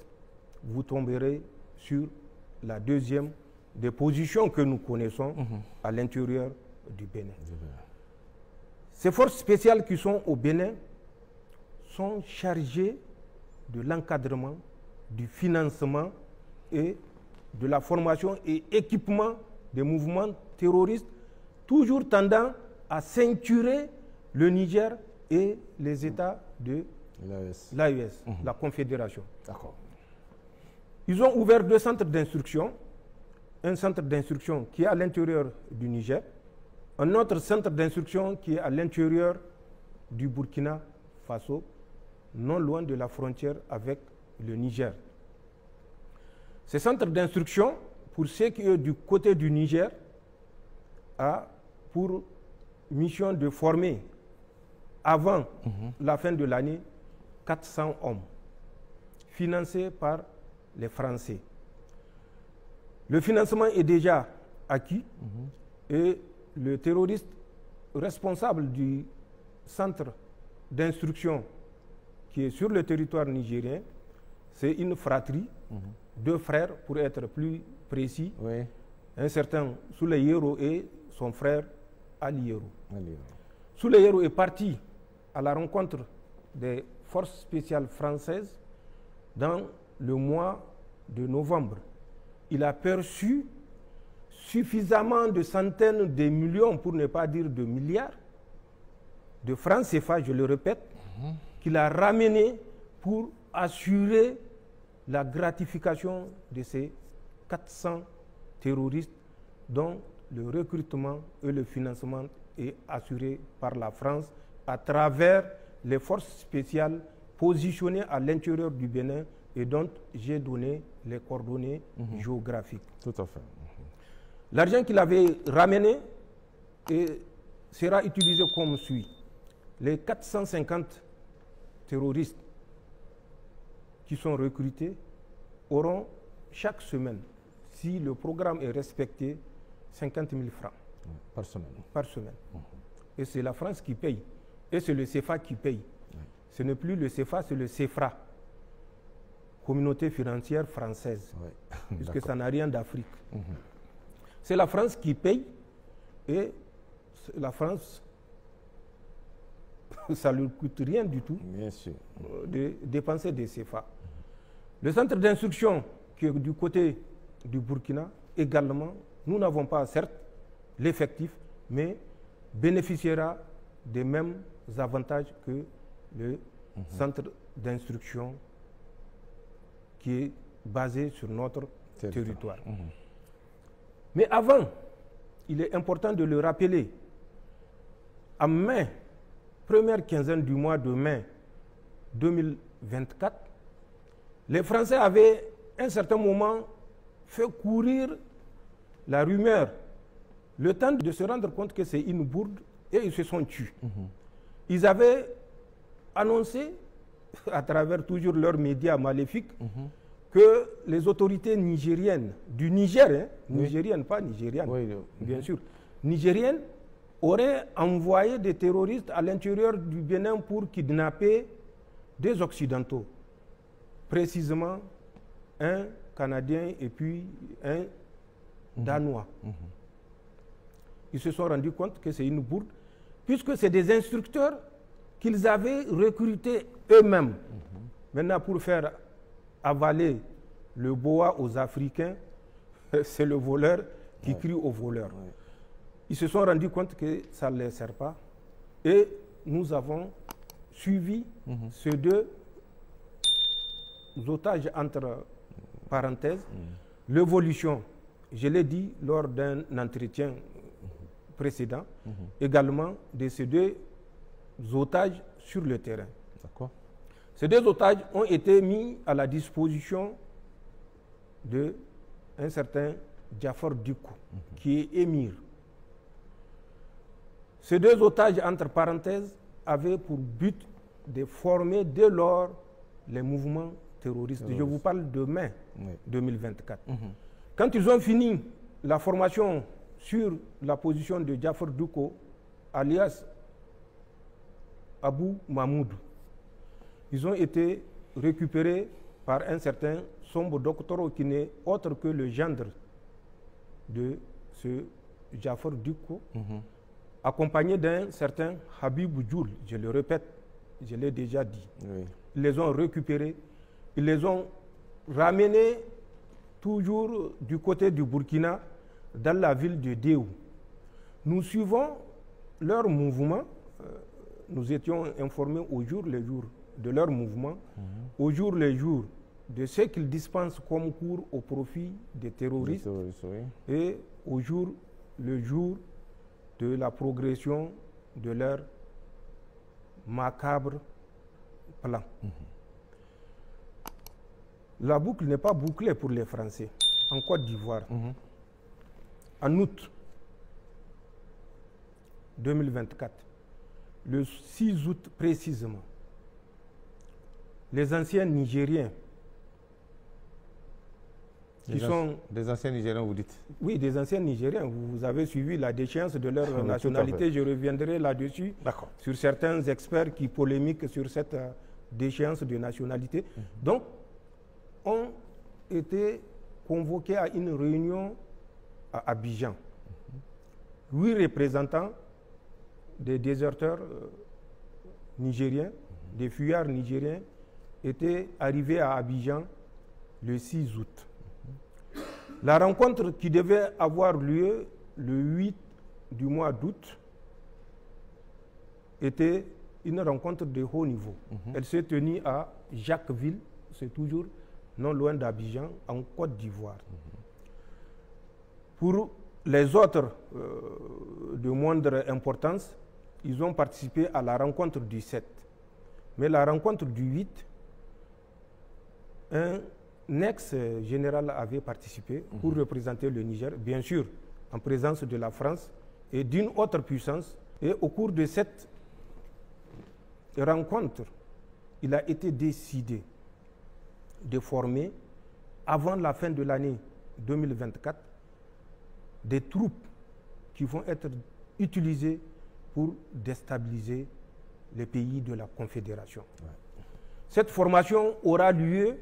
vous tomberez sur la deuxième des positions que nous connaissons à l'intérieur du Bénin. Ces forces spéciales qui sont au Bénin sont chargées de l'encadrement, du financement et de la formation et équipement des mouvements terroristes, toujours tendant à ceinturer le Niger et les États de l'AES, la Confédération. Ils ont ouvert 2 centres d'instruction. Un centre d'instruction qui est à l'intérieur du Niger, un autre centre d'instruction qui est à l'intérieur du Burkina Faso, non loin de la frontière avec le Niger. Ces centres d'instruction, pour ceux qui sont du côté du Niger, a pour mission de former, avant la fin de l'année, 400 hommes, financés par les Français. Le financement est déjà acquis et le terroriste responsable du centre d'instruction qui est sur le territoire nigérien, c'est une fratrie, 2 frères pour être plus précis, un certain Souley Yero et son frère Ali Yero. Souley Yero est parti à la rencontre des forces spéciales françaises dans le mois de novembre. Il a perçu suffisamment de centaines de millions, pour ne pas dire de milliards, de francs CFA, je le répète, qu'il a ramené pour assurer la gratification de ces 400 terroristes dont le recrutement et le financement est assuré par la France à travers les forces spéciales positionnées à l'intérieur du Bénin et dont j'ai donné les coordonnées géographiques. Tout à fait. L'argent qu'il avait ramené sera utilisé comme suit. Les 450 terroristes qui sont recrutés auront chaque semaine, si le programme est respecté, 50 000 francs. Par semaine. Par semaine. Et c'est la France qui paye. Et c'est le CFA qui paye. Ce n'est plus le CFA, c'est le CFRA. Communauté financière française. Puisque ça n'a rien d'Afrique. C'est la France qui paye et la France, ça ne lui coûte rien du tout de dépenser des CFA. Le centre d'instruction qui est du côté du Burkina, également, nous n'avons pas certes l'effectif, mais bénéficiera des mêmes avantages que le centre d'instruction qui est basé sur notre territoire. Mais avant, il est important de le rappeler, en mai, première quinzaine du mois de mai 2024, les Français avaient, à un certain moment, fait courir la rumeur, le temps de se rendre compte que c'est une bourde, et ils se sont tués. Ils avaient annoncé, à travers toujours leurs médias maléfiques, que les autorités nigériennes, du Niger, nigériennes, pas nigérianes, bien sûr, nigériennes, auraient envoyé des terroristes à l'intérieur du Bénin pour kidnapper des Occidentaux, précisément un Canadien et puis un Danois. Ils se sont rendus compte que c'est une bourde, puisque c'est des instructeurs qu'ils avaient recrutés eux-mêmes. Maintenant, pour faire avaler le boa aux Africains, c'est le voleur qui crie au voleur. Ils se sont rendus compte que ça ne les sert pas. Et nous avons suivi ces deux otages entre parenthèses. L'évolution, je l'ai dit lors d'un entretien précédent, également de ces deux otages sur le terrain. Ces deux otages ont été mis à la disposition d'un certain Jafar Diko, qui est émir. Ces deux otages, entre parenthèses, avaient pour but de former dès lors les mouvements terroristes. Je vous parle de mai 2024. Quand ils ont fini la formation sur la position de Jafar Diko, alias Abou Mahmoud, ils ont été récupérés par un certain Sombo Doktoro qui n'est autre que le gendre de ce Jafar Diko, accompagné d'un certain Habib Djoul, je le répète, je l'ai déjà dit. Ils les ont récupérés, ils les ont ramenés toujours du côté du Burkina, dans la ville de Déou. Nous suivons leur mouvement, nous étions informés au jour le jour de leur mouvement, au jour le jour de ce qu'ils dispensent comme cours au profit des terroristes, et au jour le jour de la progression de leur macabre plan. La boucle n'est pas bouclée pour les Français. En Côte d'Ivoire, en août 2024, le 6 août précisément, les anciens Nigériens Des anciens Nigériens, vous dites? Oui, des anciens Nigériens. Vous avez suivi la déchéance de leur nationalité. Je reviendrai là-dessus sur certains experts qui polémiquent sur cette déchéance de nationalité. Donc, ont été convoqués à une réunion à Abidjan. 8 représentants des déserteurs nigériens, des fuyards nigériens, étaient arrivés à Abidjan le 6 août. La rencontre qui devait avoir lieu le 8 du mois d'août était une rencontre de haut niveau. Elle s'est tenue à Jacquesville, c'est toujours non loin d'Abidjan, en Côte d'Ivoire. Pour les autres de moindre importance, ils ont participé à la rencontre du 7. Mais la rencontre du 8, un ex-général avait participé pour représenter le Niger, bien sûr, en présence de la France et d'une autre puissance. Et au cours de cette rencontre, il a été décidé de former, avant la fin de l'année 2024, des troupes qui vont être utilisées pour déstabiliser les pays de la Confédération. Cette formation aura lieu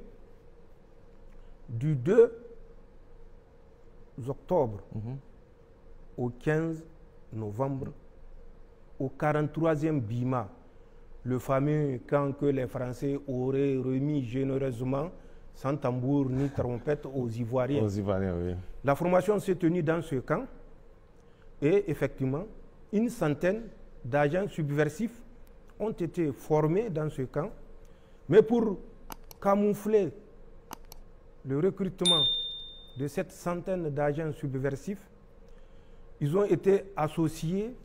du 2 octobre au 15 novembre au 43e Bima, le fameux camp que les Français auraient remis généreusement, sans tambour ni trompette, aux Ivoiriens. Aux Ivoiriens, oui. La formation s'est tenue dans ce camp et effectivement, une centaine d'agents subversifs ont été formés dans ce camp, mais pour camoufler le recrutement de cette centaine d'agents subversifs, ils ont été associés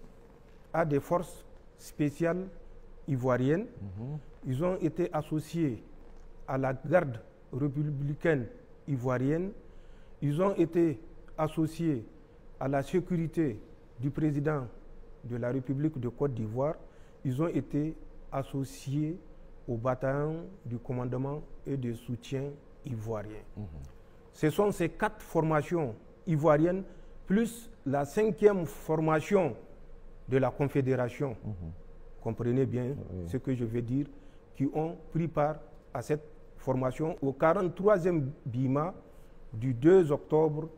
à des forces spéciales ivoiriennes. Ils ont été associés à la garde républicaine ivoirienne. Ils ont été associés à la sécurité du président de la République de Côte d'Ivoire. Ils ont été associés au bataillon du commandement et de soutien ivoirien. Ce sont ces 4 formations ivoiriennes plus la 5e formation de la Confédération, comprenez bien ce que je veux dire, qui ont pris part à cette formation au 43e BIMA du 2 octobre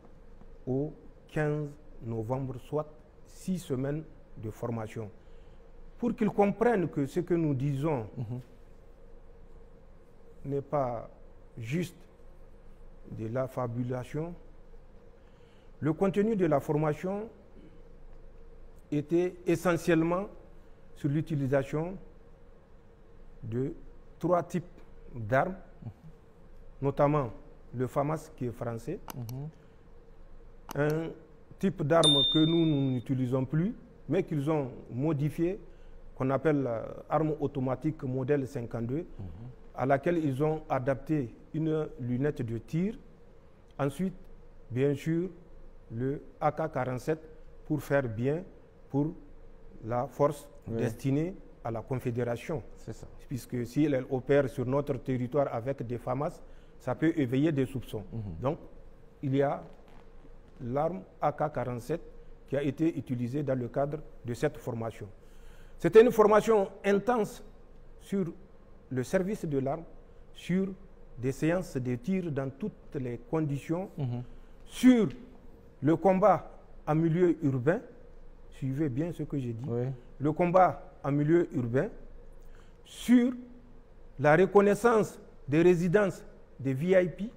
au 15 novembre, soit 6 semaines de formation. Pour qu'ils comprennent que ce que nous disons n'est pas juste de la fabulation, le contenu de la formation était essentiellement sur l'utilisation de 3 types d'armes, notamment le FAMAS qui est français, un type d'arme que nous n'utilisons plus, mais qu'ils ont modifié, qu'on appelle arme automatique modèle 52, à laquelle ils ont adapté une lunette de tir. Ensuite, bien sûr, le AK-47 pour faire bien pour la force destinée à la Confédération. C'est ça. Puisque si elle opère sur notre territoire avec des FAMAS, ça peut éveiller des soupçons. Donc, il y a l'arme AK-47 qui a été utilisée dans le cadre de cette formation. C'était une formation intense sur le service de l'arme, sur des séances de tir dans toutes les conditions, sur le combat en milieu urbain, suivez bien ce que j'ai dit, le combat en milieu urbain, sur la reconnaissance des résidences des VIP,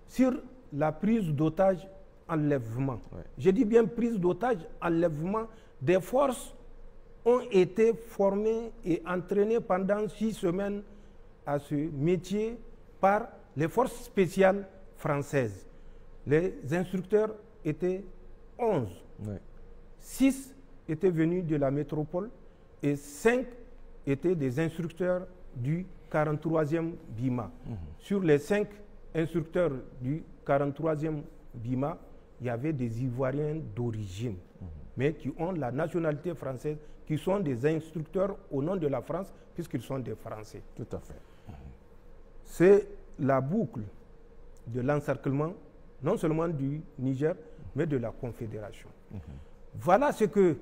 sur la prise d'otages, enlèvement. Je dis bien prise d'otages, enlèvement. Des forces ont été formées et entraînées pendant 6 semaines à ce métier par les forces spéciales françaises. Les instructeurs étaient 11. 6 étaient venus de la métropole et 5 étaient des instructeurs du 43e BIMA. Sur les 5 instructeurs du 43e BIMA, il y avait des Ivoiriens d'origine, mais qui ont la nationalité française, qui sont des instructeurs au nom de la France, puisqu'ils sont des Français. Tout à fait. C'est la boucle de l'encerclement, non seulement du Niger, mais de la Confédération. Voilà ce que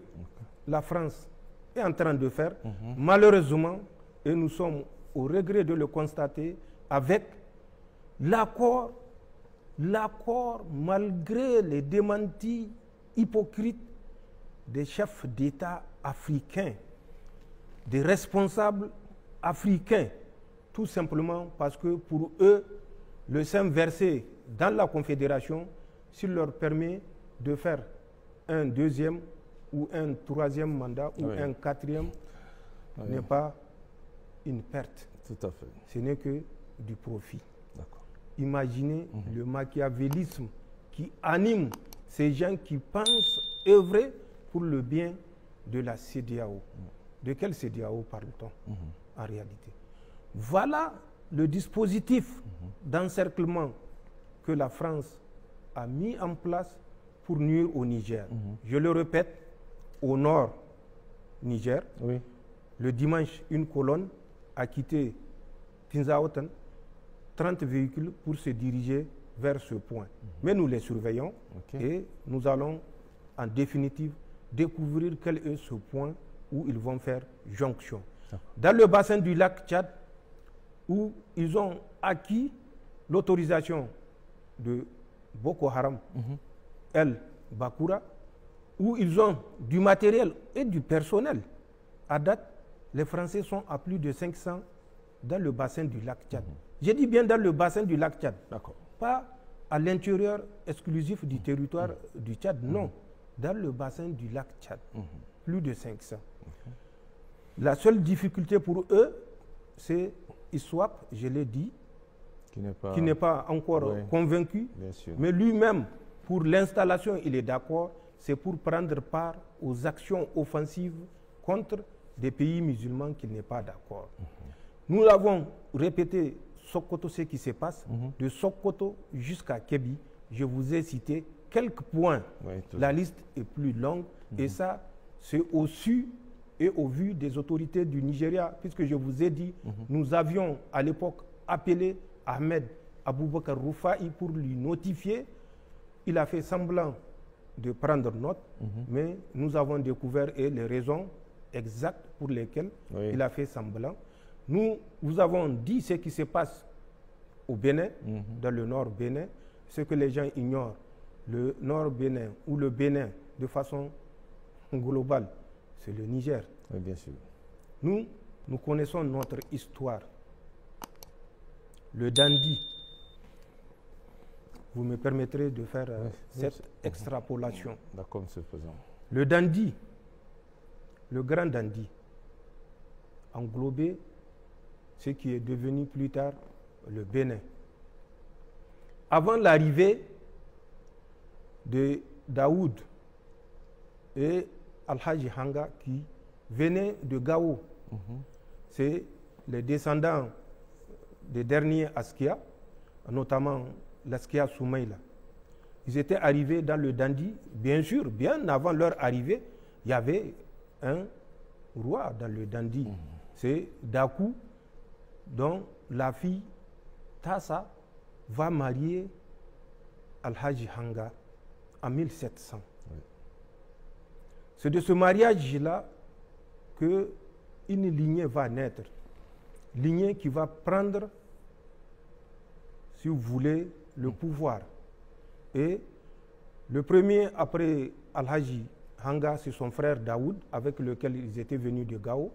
la France est en train de faire, malheureusement, et nous sommes au regret de le constater, avec l'accord, malgré les démentis hypocrites des chefs d'État africains, des responsables africains, tout simplement parce que pour eux, le sein versé dans la Confédération, s'il leur permet de faire un 2e ou un 3e mandat ou un 4e, n'est pas une perte. Tout à fait. Ce n'est que du profit. Imaginez le machiavélisme qui anime ces gens qui pensent œuvrer pour le bien de la CEDEAO. De quelle CEDEAO parle-t-on en réalité? Voilà le dispositif d'encerclement que la France a mis en place pour nuire au Niger. Je le répète, au nord Niger, le dimanche, une colonne a quitté Tinzaoten, 30 véhicules pour se diriger vers ce point. Mais nous les surveillons et nous allons en définitive découvrir quel est ce point où ils vont faire jonction. Dans le bassin du lac Tchad, où ils ont acquis l'autorisation de Boko Haram, El Bakura, où ils ont du matériel et du personnel. À date, les Français sont à plus de 500 dans le bassin du lac Tchad. J'ai dit bien dans le bassin du lac Tchad, pas à l'intérieur exclusif du territoire du Tchad, non, dans le bassin du lac Tchad, plus de 500. La seule difficulté pour eux, c'est ISWAP, je l'ai dit, qui n'est pas encore convaincu, mais lui-même, pour l'installation, il est d'accord, c'est pour prendre part aux actions offensives contre des pays musulmans qu'il n'est pas d'accord. Nous l'avons répété, Sokoto, ce qui se passe, de Sokoto jusqu'à Kébi, je vous ai cité quelques points. La liste est plus longue et ça, c'est au su et au vu des autorités du Nigeria, puisque je vous ai dit, nous avions à l'époque appelé Ahmed Aboubakar Roufaï pour lui notifier. Il a fait semblant de prendre note, mais nous avons découvert les raisons exactes pour lesquelles il a fait semblant. Nous vous avons dit ce qui se passe au Bénin, dans le nord Bénin, ce que les gens ignorent. Le nord Bénin ou le Bénin, de façon globale, c'est le Niger. Oui, bien sûr. Nous connaissons notre histoire. Le dandy, vous me permettrez de faire cette extrapolation. D'accord, monsieur le Président. Le dandy, le grand dandy, englobait ce qui est devenu plus tard le Bénin. Avant l'arrivée de Daoud et Al-Haji Hanga qui venaient de Gao, c'est les descendants des derniers Askia, notamment l'Askia Soumaïla. Ils étaient arrivés dans le dandy, bien sûr, bien avant leur arrivée, il y avait un roi dans le dandy. C'est Dakou, dont la fille Tassa va marier Al-Haji Hanga en 1700. C'est de ce mariage-là qu'une lignée va naître. Lignée qui va prendre, si vous voulez, le pouvoir. Et le premier, après Al-Haji Hanga, c'est son frère Daoud, avec lequel ils étaient venus de Gao.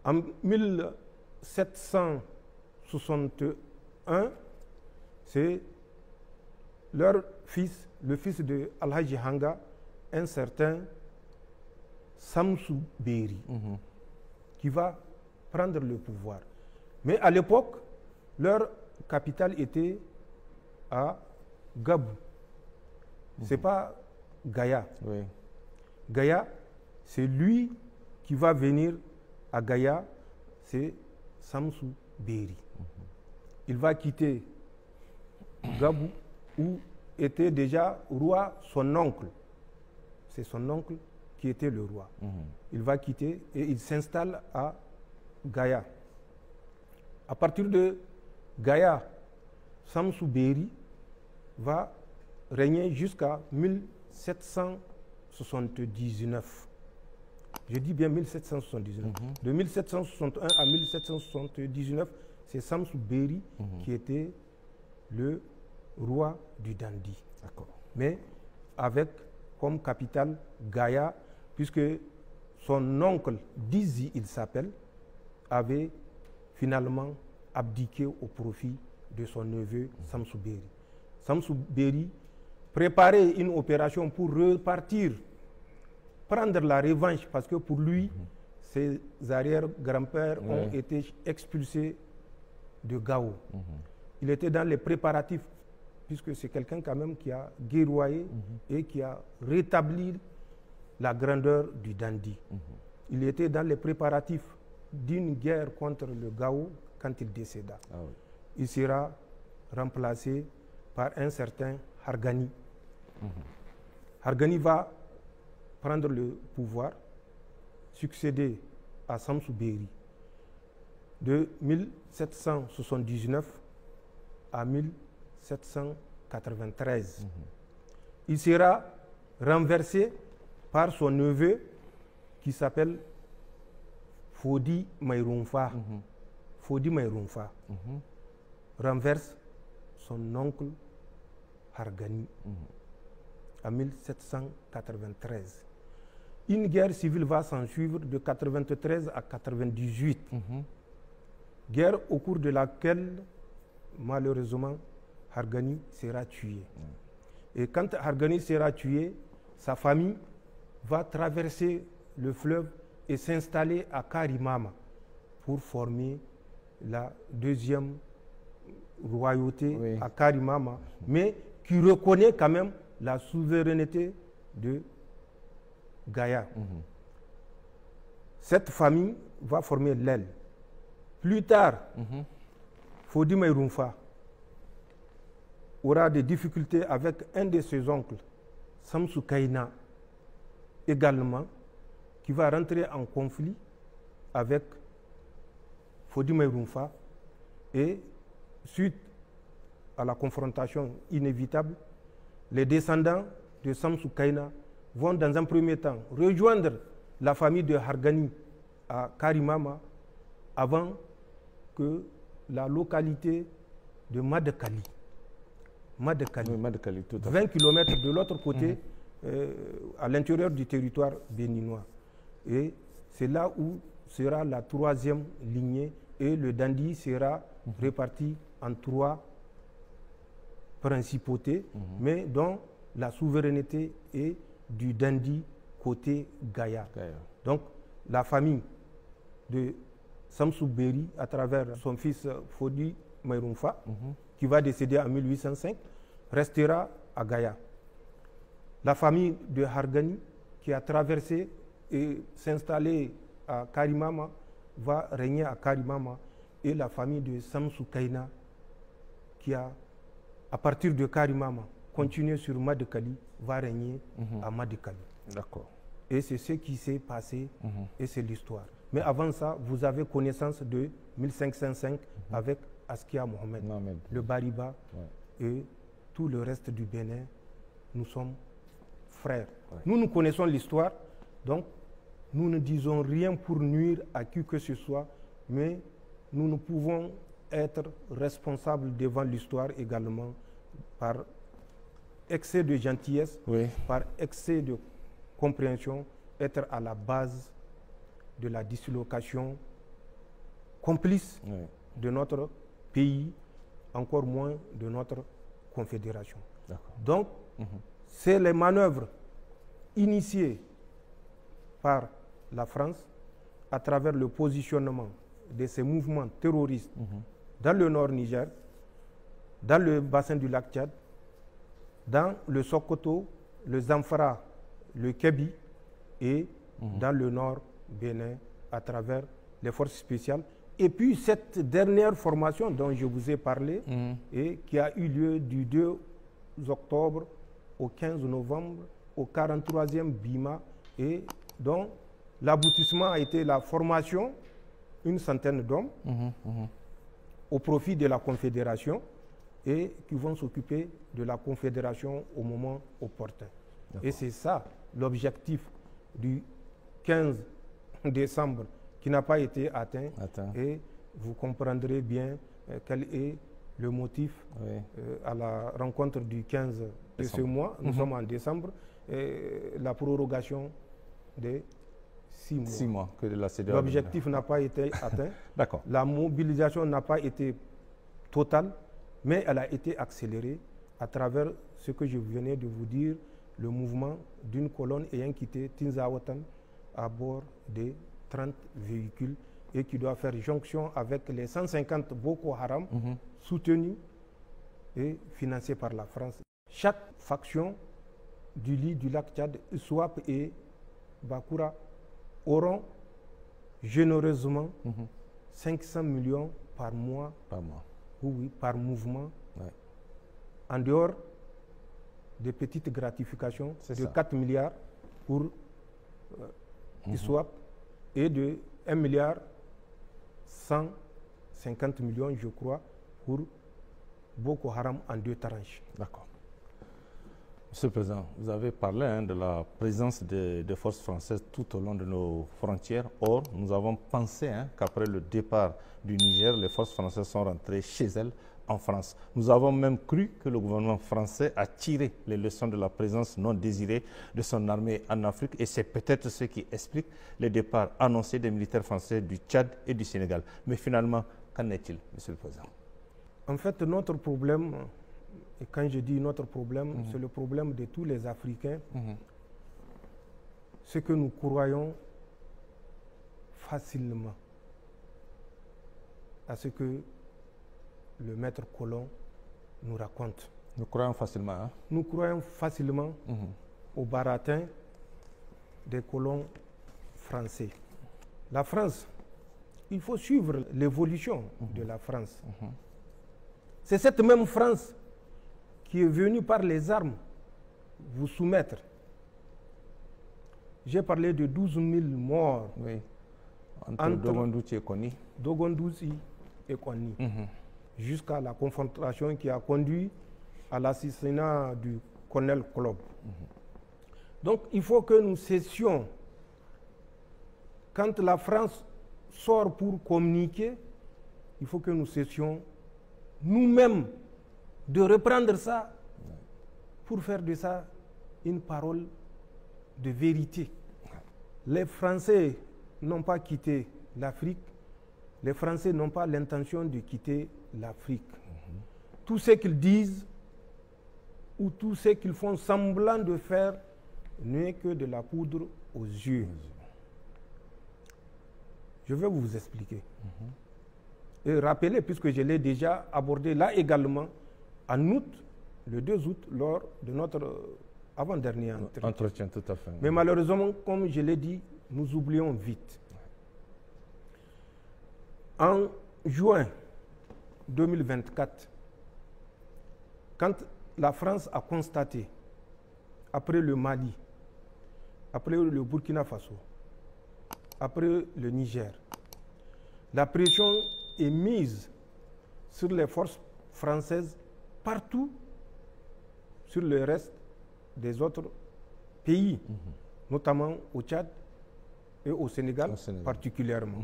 En 1761, c'est leur fils, le fils de Al-Haji Hanga, un certain Samsou Beri, qui va prendre le pouvoir. Mais à l'époque, leur capitale était à Gabou. Ce n'est pas Gaïa. Gaïa, c'est lui qui va venir à Gaïa, c'est Samsou Beri. Il va quitter Gabou, où était déjà roi son oncle. C'est son oncle qui était le roi. Il va quitter et il s'installe à Gaïa. À partir de Gaïa, Samsou Beri va régner jusqu'à 1779. Je dis bien 1779. De 1761 à 1779, c'est Samsou Beri qui était le roi du dandy. Mais avec comme capitale Gaïa, puisque son oncle, Dizi, il s'appelle, avait finalement abdiqué au profit de son neveu Samsou Beri. Samsou Beri préparait une opération pour repartir, prendre la revanche, parce que pour lui, ses arrière-grands-pères ont été expulsés de Gao. Il était dans les préparatifs, puisque c'est quelqu'un quand même qui a guerroyé et qui a rétabli la grandeur du dandy. Il était dans les préparatifs d'une guerre contre le Gao quand il décéda. Il sera remplacé par un certain Hargani. Hargani va prendre le pouvoir, succéder à Samsou Beri de 1779 à 1793. Il sera renversé par son neveu qui s'appelle Fodi Maïrounfa. Fodi Maïrounfa renverse son oncle Hargani en 1793. Une guerre civile va s'en suivre de 93 à 98. Guerre au cours de laquelle, malheureusement, Hargani sera tué. Et quand Hargani sera tué, sa famille va traverser le fleuve et s'installer à Karimama pour former la deuxième royauté à Karimama, mais qui reconnaît quand même la souveraineté de Gaïa. Cette famille va former l'aile. Plus tard, Fodi Maïroumfa aura des difficultés avec un de ses oncles, Samsou Kaina, également, qui va rentrer en conflit avec Fodi Maïroumfa, et suite à la confrontation inévitable, les descendants de Samsou Kaina vont dans un premier temps rejoindre la famille de Hargani à Karimama avant que la localité de Madekali, 20 km de l'autre côté, à l'intérieur du territoire béninois. Et c'est là où sera la troisième lignée, et le Dandi sera réparti en 3 principautés, mais dont la souveraineté est du Dandi côté Gaïa. Donc la famille de Samsou Beri, à travers son fils Fodi Maïroumfa, qui va décéder en 1805, restera à Gaïa. La famille de Hargani, qui a traversé et s'installé à Karimama, va régner à Karimama, et la famille de Samsou Kaina, qui a, à partir de Karimama, continué sur Madekali, va régner à Madekali. D'accord. Et c'est ce qui s'est passé, et c'est l'histoire. Mais avant ça, vous avez connaissance de 1505 avec Askia Mohamed, le Bariba et tout le reste du Bénin. Nous sommes frères. Nous connaissons l'histoire, donc nous ne disons rien pour nuire à qui que ce soit, mais nous ne pouvons être responsables devant l'histoire également par excès de gentillesse, par excès de compréhension, être à la base de la dislocation, complice de notre pays, encore moins de notre confédération. Donc, c'est les manœuvres initiées par la France à travers le positionnement de ces mouvements terroristes dans le nord Niger, dans le bassin du lac Tchad, dans le Sokoto, le Zamfara, le Kébi et dans le nord Bénin à travers les forces spéciales. Et puis cette dernière formation dont je vous ai parlé et qui a eu lieu du 2 octobre au 15 novembre au 43e BIMA, et dont l'aboutissement a été la formation une centaine d'hommes au profit de la Confédération, et qui vont s'occuper de la Confédération au moment opportun. Et c'est ça l'objectif du 15 décembre qui n'a pas été atteint. Et vous comprendrez bien quel est le motif à la rencontre du 15 de ce mois. Nous sommes en décembre. La prorogation des 6 mois. 6 mois que la CEDEAO. L'objectif n'a pas été atteint. La mobilisation n'a pas été totale, mais elle a été accélérée à travers ce que je venais de vous dire, le mouvement d'une colonne ayant quitté Tinzawatan à bord de 30 véhicules et qui doit faire jonction avec les 150 Boko Haram soutenus et financés par la France. Chaque faction du lit du lac Tchad, Swap et Bakura, auront généreusement 500 millions par mois, par mouvement, en dehors des petites gratifications de 4 milliards pour Swap et de 1 milliard 150 millions, je crois, pour Boko Haram en 2 tranches. D'accord. Monsieur le Président, vous avez parlé de la présence des forces françaises tout au long de nos frontières. Or, nous avons pensé qu'après le départ du Niger, les forces françaises sont rentrées chez elles en France. Nous avons même cru que le gouvernement français a tiré les leçons de la présence non désirée de son armée en Afrique, et c'est peut-être ce qui explique le départ annoncé des militaires français du Tchad et du Sénégal. Mais finalement, qu'en est-il, Monsieur le Président? En fait, notre problème, et quand je dis notre problème, c'est le problème de tous les Africains, c'est que nous croyons facilement à ce que le maître colon nous raconte. Nous croyons facilement. Hein? Nous croyons facilement au baratin des colons français. La France, il faut suivre l'évolution de la France. C'est cette même France qui est venue par les armes vous soumettre. J'ai parlé de 12 000 morts entre Dogondouchi et Kony. Dogondouchi et Kony. Jusqu'à la confrontation qui a conduit à l'assassinat du colonel Club. Donc il faut que nous cessions, quand la France sort pour communiquer, il faut que nous cessions nous-mêmes de reprendre ça pour faire de ça une parole de vérité. Les Français n'ont pas quitté l'Afrique, les Français n'ont pas l'intention de quitter l'Afrique. Tout ce qu'ils disent ou tout ce qu'ils font semblant de faire n'est que de la poudre aux yeux. Je vais vous expliquer. Et rappeler, puisque je l'ai déjà abordé là également, en août, le 2 août, lors de notre avant-dernier entretien. Tout à fait. Mais malheureusement, comme je l'ai dit, nous oublions vite. En juin 2024, quand la France a constaté, après le Mali, après le Burkina Faso, après le Niger, la pression est mise sur les forces françaises partout sur le reste des autres pays, notamment au Tchad et au Sénégal, particulièrement.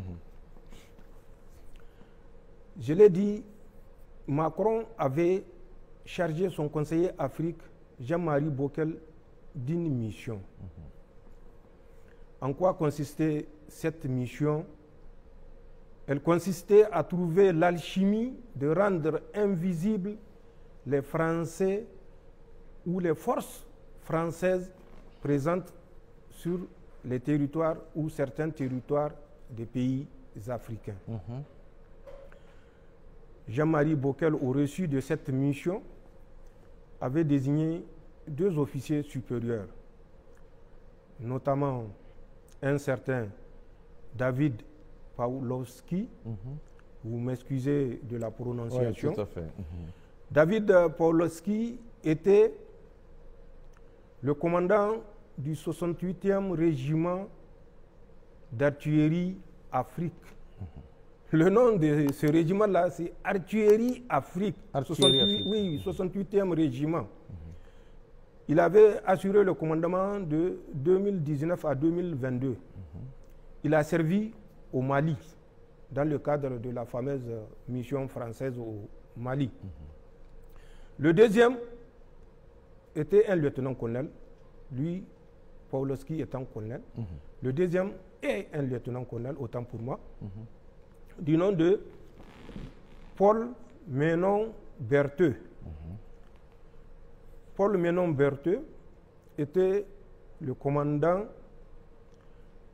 Je l'ai dit, Macron avait chargé son conseiller Afrique, Jean-Marie Bockel, d'une mission. En quoi consistait cette mission? Elle consistait à trouver l'alchimie de rendre invisibles les Français ou les forces françaises présentes sur les territoires ou certains territoires des pays africains. Jean-Marie Bockel, au reçu de cette mission, avait désigné 2 officiers supérieurs, notamment un certain David Pawlowski, vous m'excusez de la prononciation. Oui, tout à fait. David Pawlowski était le commandant du 68e régiment d'artillerie Afrique. Le nom de ce régiment-là, c'est Artillerie Afrique. 68e régiment. Il avait assuré le commandement de 2019 à 2022. Il a servi au Mali, dans le cadre de la fameuse mission française au Mali. Le deuxième était un lieutenant-colonel, lui, Pawlowski étant colonel. Le deuxième est un lieutenant-colonel, autant pour moi, du nom de Paul Menon Bertheux. Paul Menon Bertheux était le commandant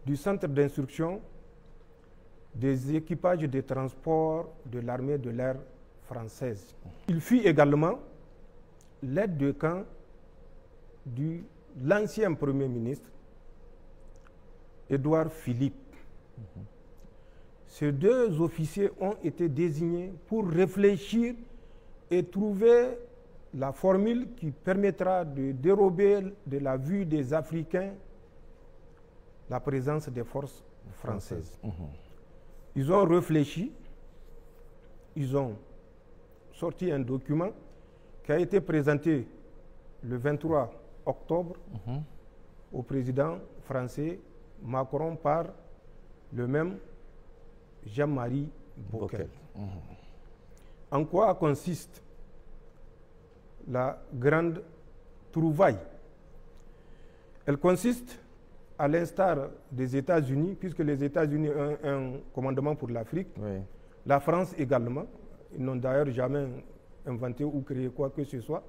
du centre d'instruction des équipages de transport de l'armée de l'air française. Il fut également l'aide de camp de l'ancien Premier ministre, Édouard Philippe. Ces 2 officiers ont été désignés pour réfléchir et trouver la formule qui permettra de dérober de la vue des Africains la présence des forces françaises. Ils ont réfléchi, ils ont sorti un document qui a été présenté le 23 octobre au président français Macron par le même Jean-Marie Bockel. En quoi consiste la grande trouvaille? Elle consiste, à l'instar des États-Unis, puisque les États-Unis ont un commandement pour l'Afrique, la France également. Ils n'ont d'ailleurs jamais inventé ou créé quoi que ce soit,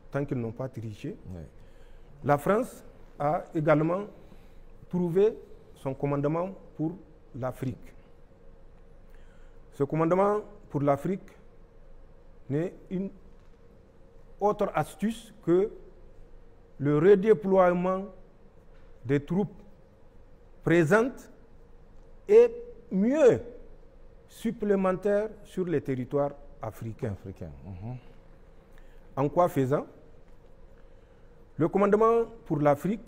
tant qu'ils n'ont pas triché. La France a également trouvé son commandement pour l'Afrique. Ce commandement pour l'Afrique n'est une autre astuce que le redéploiement des troupes présentes et mieux supplémentaires sur les territoires africains. En quoi faisant? Le commandement pour l'Afrique,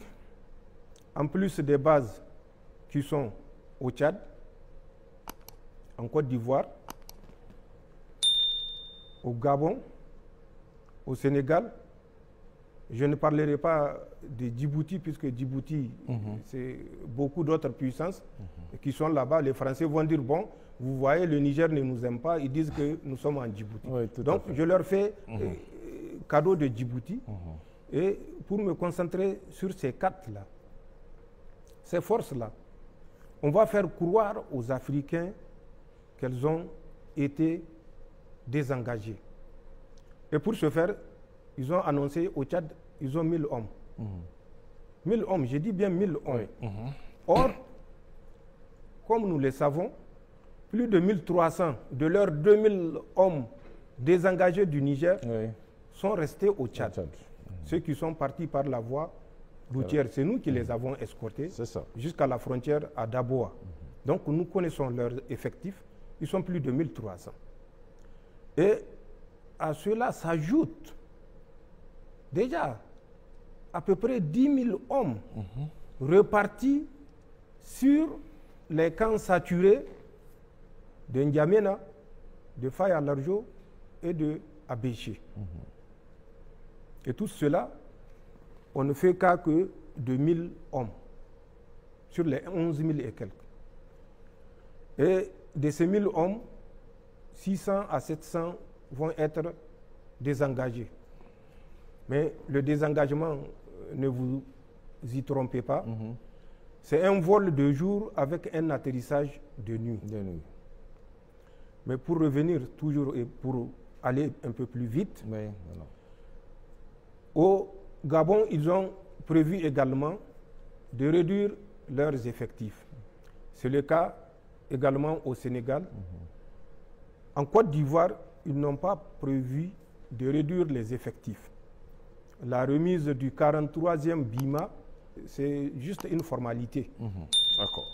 en plus des bases qui sont au Tchad, en Côte d'Ivoire, au Gabon, au Sénégal, je ne parlerai pas de Djibouti, puisque Djibouti, c'est beaucoup d'autres puissances qui sont là-bas. Les Français vont dire, bon, vous voyez, le Niger ne nous aime pas, ils disent que nous sommes en Djibouti. Oui, donc, je leur fais cadeau de Djibouti, et pour me concentrer sur ces quatre-là, ces forces-là, on va faire croire aux Africains qu'elles ont été désengagées. Et pour ce faire, ils ont annoncé au Tchad, ils ont 1000 hommes. 1000 hommes, j'ai dit bien 1000 hommes. Or, comme nous le savons, plus de 1300 de leurs 2000 hommes désengagés du Niger sont restés au Tchad. Ceux qui sont partis par la voie routière, c'est nous qui les avons escortés jusqu'à la frontière à Daboa. Donc nous connaissons leurs effectifs, ils sont plus de 1300. Et à cela s'ajoute déjà à peu près 10 000 hommes repartis sur les camps saturés de N'Djamena, de Faye à Larjo et de Abéché. Et tout cela, on ne fait qu'à que de 1000 hommes sur les 11 000 et quelques. Et de ces 1000 hommes, 600 à 700 vont être désengagés. Mais le désengagement, ne vous y trompez pas, c'est un vol de jour avec un atterrissage de nuit. Mais pour revenir toujours et pour aller un peu plus vite, au Gabon, ils ont prévu également de réduire leurs effectifs. C'est le cas également au Sénégal. En Côte d'Ivoire, ils n'ont pas prévu de réduire les effectifs. La remise du 43e BIMA, c'est juste une formalité. D'accord.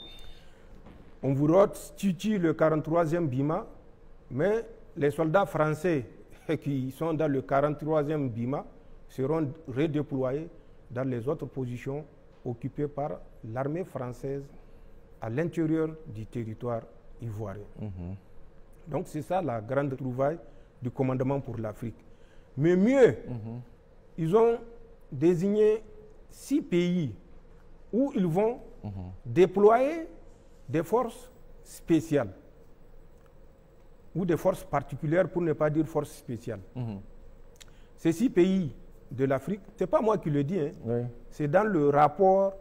On vous restitue le 43e BIMA, mais les soldats français qui sont dans le 43e BIMA seront redéployés dans les autres positions occupées par l'armée française à l'intérieur du territoire ivoirien. Donc c'est ça la grande trouvaille du commandement pour l'Afrique. Mais mieux, ils ont désigné 6 pays où ils vont déployer des forces spéciales ou des forces particulières, pour ne pas dire forces spéciales. Ces 6 pays de l'Afrique, ce n'est pas moi qui le dis, c'est dans le rapport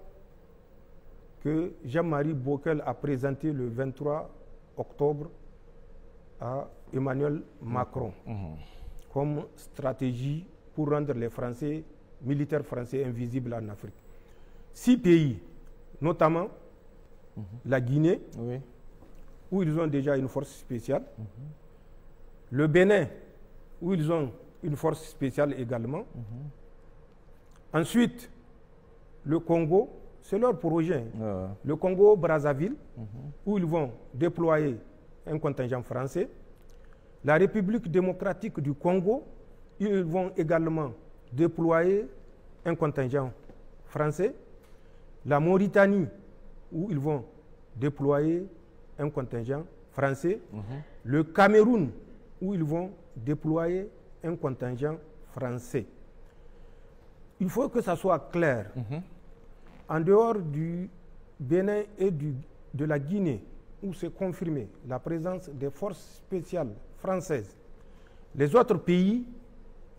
que Jean-Marie Bockel a présenté le 23 octobre à Emmanuel Macron comme stratégie pour rendre les Français, militaires français, invisibles en Afrique. 6 pays, notamment la Guinée, où ils ont déjà une force spéciale, le Bénin, où ils ont une force spéciale également. Ensuite, le Congo, c'est leur projet. Le Congo-Brazzaville, où ils vont déployer un contingent français. La République démocratique du Congo, ils vont également déployer un contingent français. La Mauritanie, où ils vont déployer un contingent français. Le Cameroun, où ils vont déployer un contingent français. Il faut que ça soit clair. En dehors du Bénin et de la Guinée, où c'est confirmé la présence des forces spéciales françaises, les autres pays,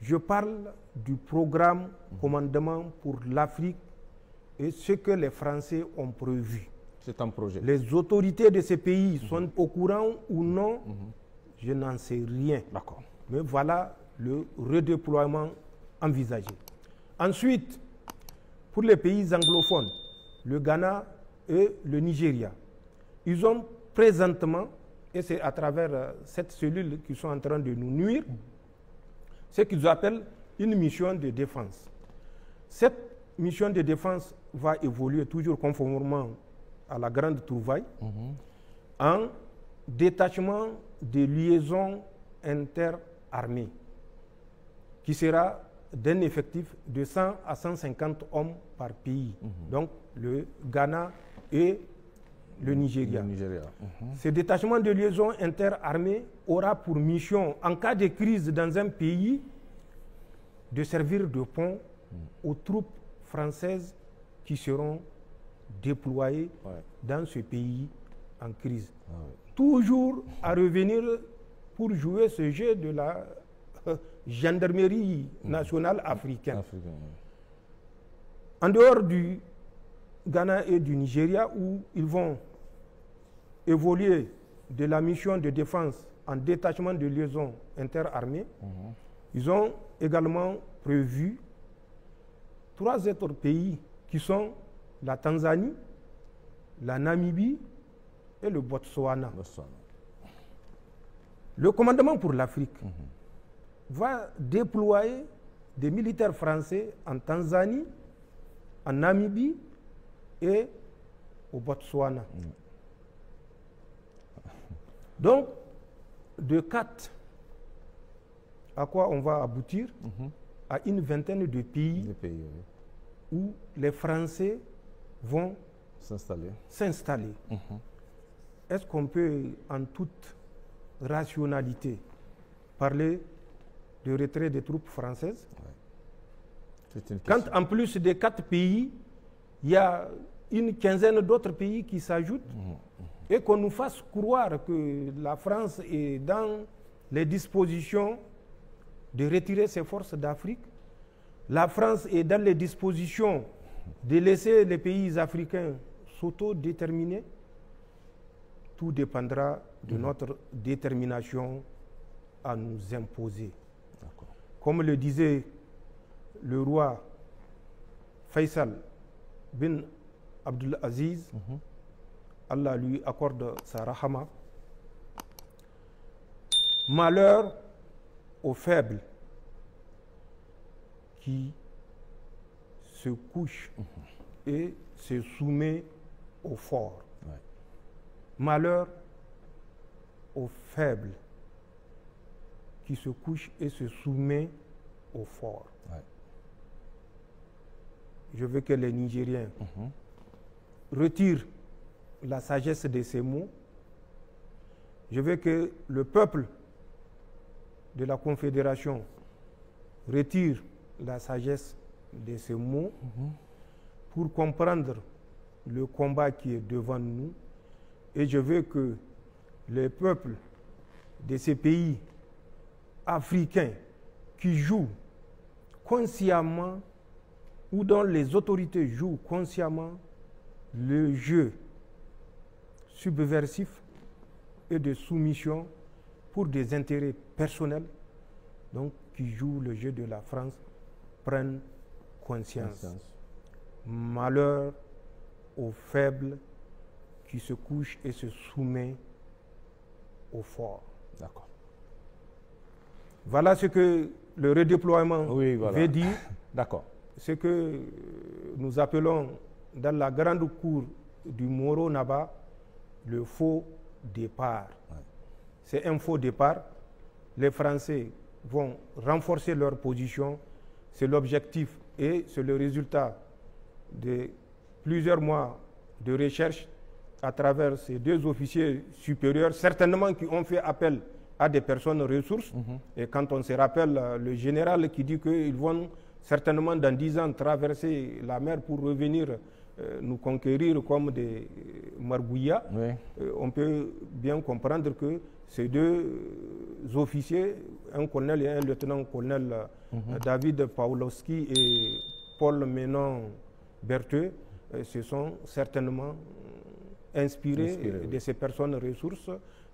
je parle du programme commandement pour l'Afrique et ce que les Français ont prévu. C'est un projet. Les autorités de ces pays sont au courant ou non, je n'en sais rien. D'accord. Mais voilà le redéploiement envisagé. Ensuite, pour les pays anglophones, le Ghana et le Nigeria. Ils ont présentement, et c'est à travers cette cellule qu'ils sont en train de nous nuire, ce qu'ils appellent une mission de défense. Cette mission de défense va évoluer toujours conformément à la grande trouvaille en détachement de liaisons interarmées qui sera d'un effectif de 100 à 150 hommes par pays. Donc le Ghana et le Nigeria. Ce détachement de liaison interarmée aura pour mission, en cas de crise dans un pays, de servir de pont aux troupes françaises qui seront déployées dans ce pays en crise. Toujours à revenir pour jouer ce jeu de la gendarmerie nationale africaine. En dehors du Ghana et du Nigeria, où ils vont évoluer de la mission de défense en détachement de liaison interarmée, ils ont également prévu 3 autres pays qui sont la Tanzanie, la Namibie et le Botswana. Le commandement pour l'Afrique va déployer des militaires français en Tanzanie, en Namibie et au Botswana. Donc, de 4, à quoi on va aboutir? À une vingtaine de pays, où les Français vont s'installer. Est-ce qu'on peut, en toute rationalité, parler de retrait des troupes françaises? Quand en plus des 4 pays, il y a une quinzaine d'autres pays qui s'ajoutent, et qu'on nous fasse croire que la France est dans les dispositions de retirer ses forces d'Afrique, la France est dans les dispositions de laisser les pays africains s'autodéterminer, tout dépendra de notre détermination à nous imposer. Comme le disait le roi Faisal bin Abdul Aziz, Allah lui accorde sa rahama, malheur aux faibles qui se couchent et se soumet aux forts. Malheur aux faibles qui se couchent et se soumet aux forts. Je veux que les Nigériens retirent la sagesse de ces mots. Je veux que le peuple de la Confédération retire la sagesse de ces mots pour comprendre le combat qui est devant nous. Et je veux que les peuples de ces pays africains qui jouent consciemment ou dont les autorités jouent consciemment le jeu subversif et de soumission pour des intérêts personnels, donc qui jouent le jeu de la France, prennent conscience. Malheur aux faibles qui se couchent et se soumettent aux forts. D'accord. Voilà ce que le redéploiement veut dire. D'accord. Ce que nous appelons dans la grande cour du Moro Naba le faux départ. C'est un faux départ. Les Français vont renforcer leur position. C'est l'objectif et c'est le résultat de plusieurs mois de recherche à travers ces 2 officiers supérieurs, certainement qui ont fait appel à des personnes ressources. Et quand on se rappelle le général qui dit qu'ils vont certainement dans 10 ans traverser la mer pour revenir nous conquérir comme des margouillas, on peut bien comprendre que ces 2 officiers, un colonel et un lieutenant-colonel, David Pawlowski et Paul Ménon Bertheux, se sont certainement inspirés de ces personnes ressources.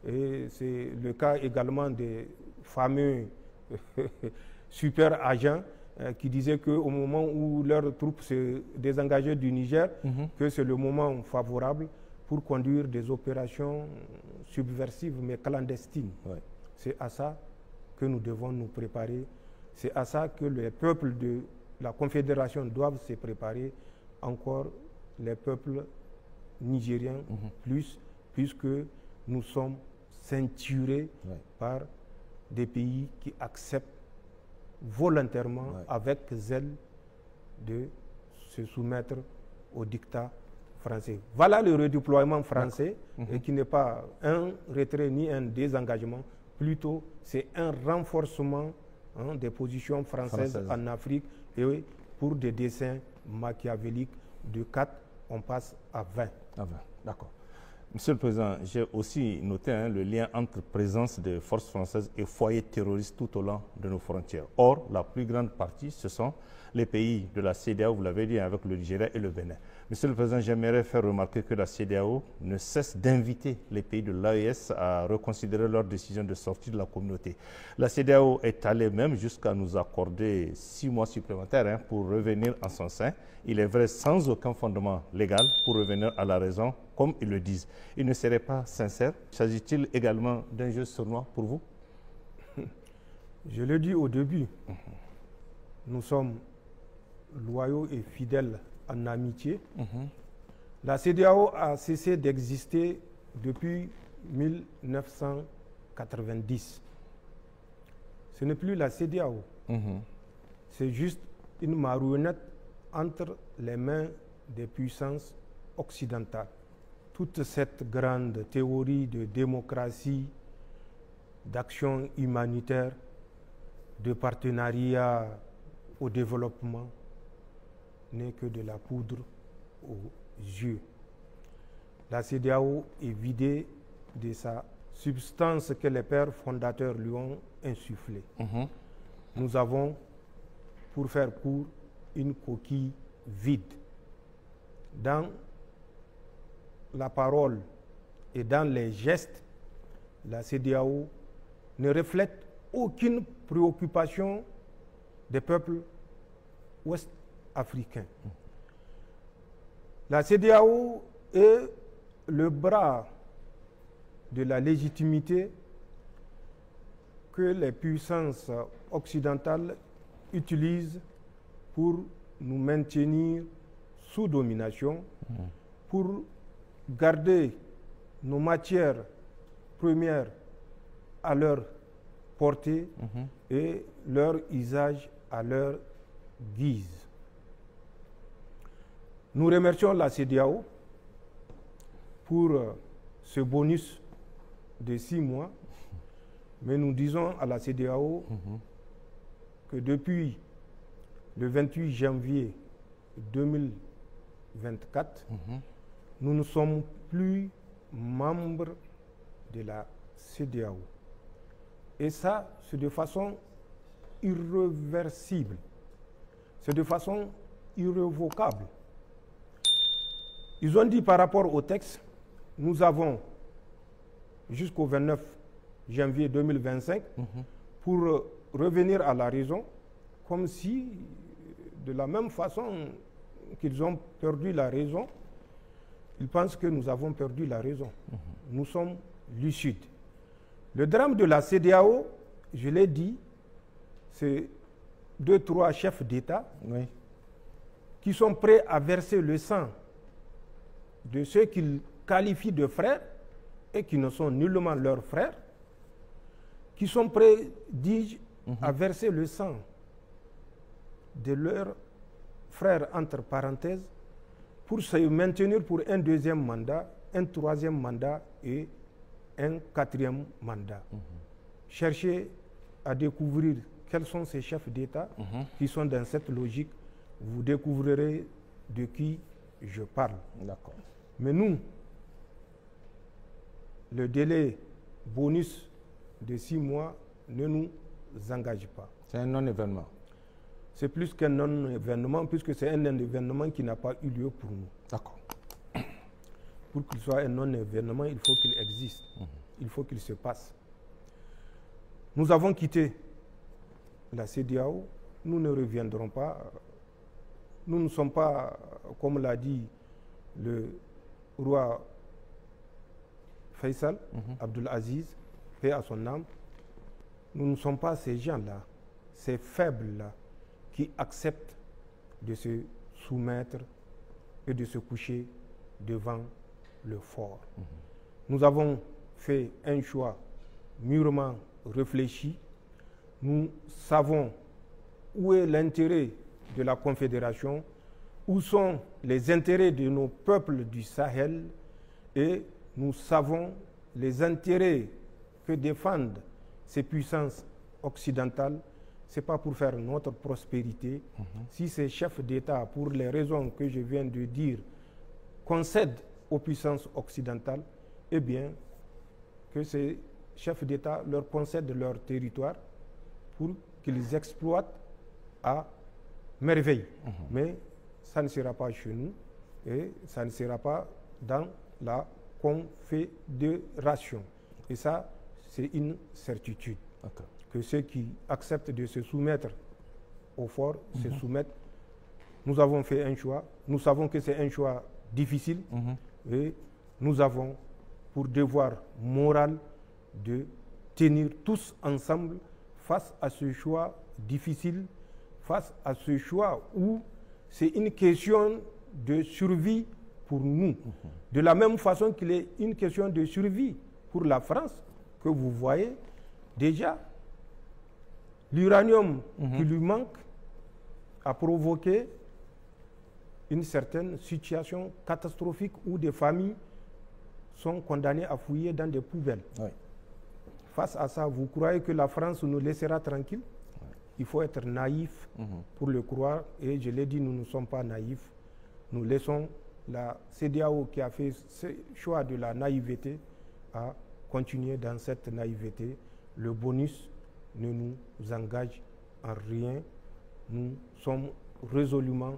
Et c'est le cas également des fameux super agents qui disaient qu'au moment où leurs troupes se désengageaient du Niger, que c'est le moment favorable pour conduire des opérations subversives mais clandestines. Ouais. C'est à ça que nous devons nous préparer. C'est à ça que les peuples de la Confédération doivent se préparer, encore les peuples nigériens plus, puisque nous sommes ceinturés par des pays qui acceptent volontairement, avec zèle, de se soumettre au dictat français. Voilà le redéploiement français, et qui n'est pas un retrait ni un désengagement, plutôt c'est un renforcement des positions françaises en Afrique, et pour des desseins machiavéliques de 4, on passe à 20. D'accord. Monsieur le Président, j'ai aussi noté le lien entre présence des forces françaises et foyers terroristes tout au long de nos frontières. Or, la plus grande partie, ce sont les pays de la CEDEAO, vous l'avez dit, avec le Nigeria et le Bénin. Monsieur le Président, j'aimerais faire remarquer que la CEDEAO ne cesse d'inviter les pays de l'AES à reconsidérer leur décision de sortie de la communauté. La CEDEAO est allée même jusqu'à nous accorder 6 mois supplémentaires pour revenir en son sein. Il est vrai, sans aucun fondement légal pour revenir à la raison, comme ils le disent. Il ne serait pas sincère. S'agit-il également d'un jeu sournois pour vous? Je l'ai dit au début, nous sommes loyaux et fidèles en amitié. La CEDEAO a cessé d'exister depuis 1990. Ce n'est plus la CEDEAO. C'est juste une marionnette entre les mains des puissances occidentales. Toute cette grande théorie de démocratie, d'action humanitaire, de partenariat au développement n'est que de la poudre aux yeux. La CEDEAO est vidée de sa substance que les pères fondateurs lui ont insufflée. Nous avons, pour faire court, une coquille vide. Dans la parole et dans les gestes, la CEDEAO ne reflète aucune préoccupation des peuples ouest-africains. La CEDEAO est le bras de la légitimité que les puissances occidentales utilisent pour nous maintenir sous domination, pour garder nos matières premières à leur portée et leur usage à leur guise. Nous remercions la CEDEAO pour ce bonus de 6 mois, mais nous disons à la CEDEAO que depuis le 28 janvier 2024, nous ne sommes plus membres de la CEDEAO. Et ça, c'est de façon irréversible. C'est de façon irrévocable. Ils ont dit par rapport au texte, nous avons jusqu'au 29 janvier 2025 pour revenir à la raison, comme si, de la même façon qu'ils ont perdu la raison, ils pensent que nous avons perdu la raison. Nous sommes lucides. Le drame de la CEDEAO, je l'ai dit, c'est 2-3 chefs d'État qui sont prêts à verser le sang de ceux qu'ils qualifient de frères et qui ne sont nullement leurs frères, qui sont prêts, dis-je, à verser le sang de leurs frères, entre parenthèses, pour se maintenir pour un 2e mandat, un 3e mandat et un 4e mandat. Cherchez à découvrir quels sont ces chefs d'État qui sont dans cette logique. Vous découvrirez de qui je parle. D'accord. Mais nous, le délai bonus de 6 mois ne nous engage pas. C'est un non-événement. C'est plus qu'un non-événement, puisque c'est un événement qui n'a pas eu lieu pour nous. D'accord. Pour qu'il soit un non-événement, il faut qu'il existe. Il faut qu'il se passe. Nous avons quitté la CEDEAO nous ne reviendrons pas. Nous ne sommes pas, comme l'a dit le roi Faisal, Abdul Aziz, paix à son âme, nous ne sommes pas ces gens-là, ces faibles-là, qui acceptent de se soumettre et de se coucher devant le fort. Nous avons fait un choix mûrement réfléchi. Nous savons où est l'intérêt de la Confédération, où sont les intérêts de nos peuples du Sahel, et nous savons les intérêts que défendent ces puissances occidentales. Ce n'est pas pour faire notre prospérité. Si ces chefs d'État, pour les raisons que je viens de dire, concèdent aux puissances occidentales, eh bien, que ces chefs d'État leur concèdent leur territoire pour qu'ils exploitent à merveille. Mais ça ne sera pas chez nous et ça ne sera pas dans la Confédération. Et ça, c'est une certitude. Que ceux qui acceptent de se soumettre au fort se soumettent. Nous avons fait un choix. Nous savons que c'est un choix difficile. Et nous avons pour devoir moral de tenir tous ensemble face à ce choix difficile, face à ce choix où c'est une question de survie pour nous. De la même façon qu'il est une question de survie pour la France, que vous voyez déjà, l'uranium qui lui manque a provoqué une certaine situation catastrophique où des familles sont condamnées à fouiller dans des poubelles. Oui. Face à ça, vous croyez que la France nous laissera tranquille? Il faut être naïf pour le croire. Et je l'ai dit, nous ne sommes pas naïfs. Nous laissons la CEDEAO qui a fait ce choix de la naïveté à continuer dans cette naïveté. Le bonus ne nous engage en rien. Nous sommes résolument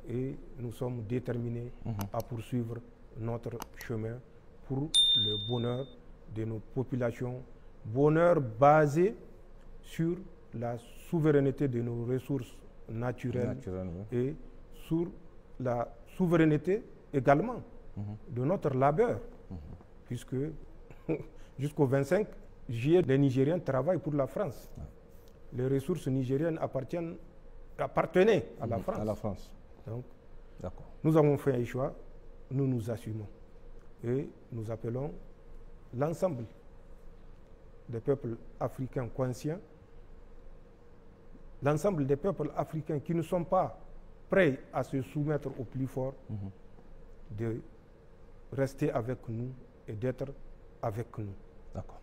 et nous sommes déterminés à poursuivre notre chemin pour le bonheur de nos populations. Bonheur basé sur la souveraineté de nos ressources naturelles et sur la souveraineté également de notre labeur, puisque jusqu'au 25 juillet, les Nigériens travaillent pour la France. Les ressources nigériennes appartenaient à la France. À la France. Donc, nous avons fait un choix, nous nous assumons. Et nous appelons l'ensemble des peuples africains conscients, l'ensemble des peuples africains qui ne sont pas prêts à se soumettre au plus fort, de rester avec nous et d'être avec nous. D'accord.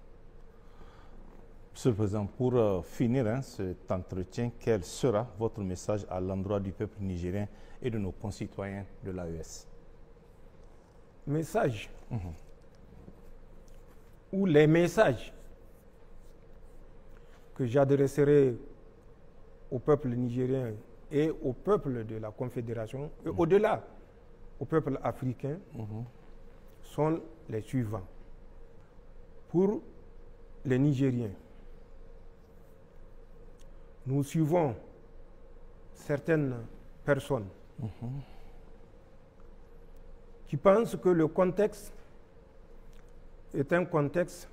Monsieur le Président, pour finir cet entretien, quel sera votre message à l'endroit du peuple nigérien et de nos concitoyens de l'AES? Message ou les messages que j'adresserai au peuple nigérien et au peuple de la Confédération, et au-delà, au peuple africain, sont les suivants. Pour les Nigériens, nous suivons certaines personnes qui pensent que le contexte est un contexte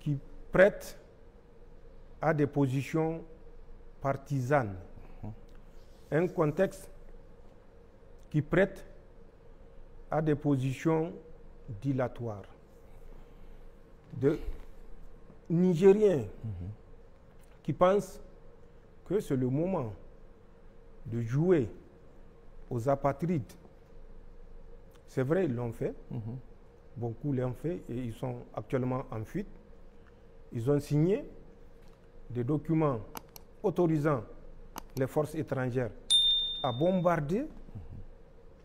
qui prête à des positions partisanes, un contexte qui prête à des positions dilatoires. De Nigériens qui pensent que c'est le moment de jouer aux apatrides. C'est vrai, ils l'ont fait. Beaucoup l'ont fait et ils sont actuellement en fuite. Ils ont signé des documents autorisant les forces étrangères à bombarder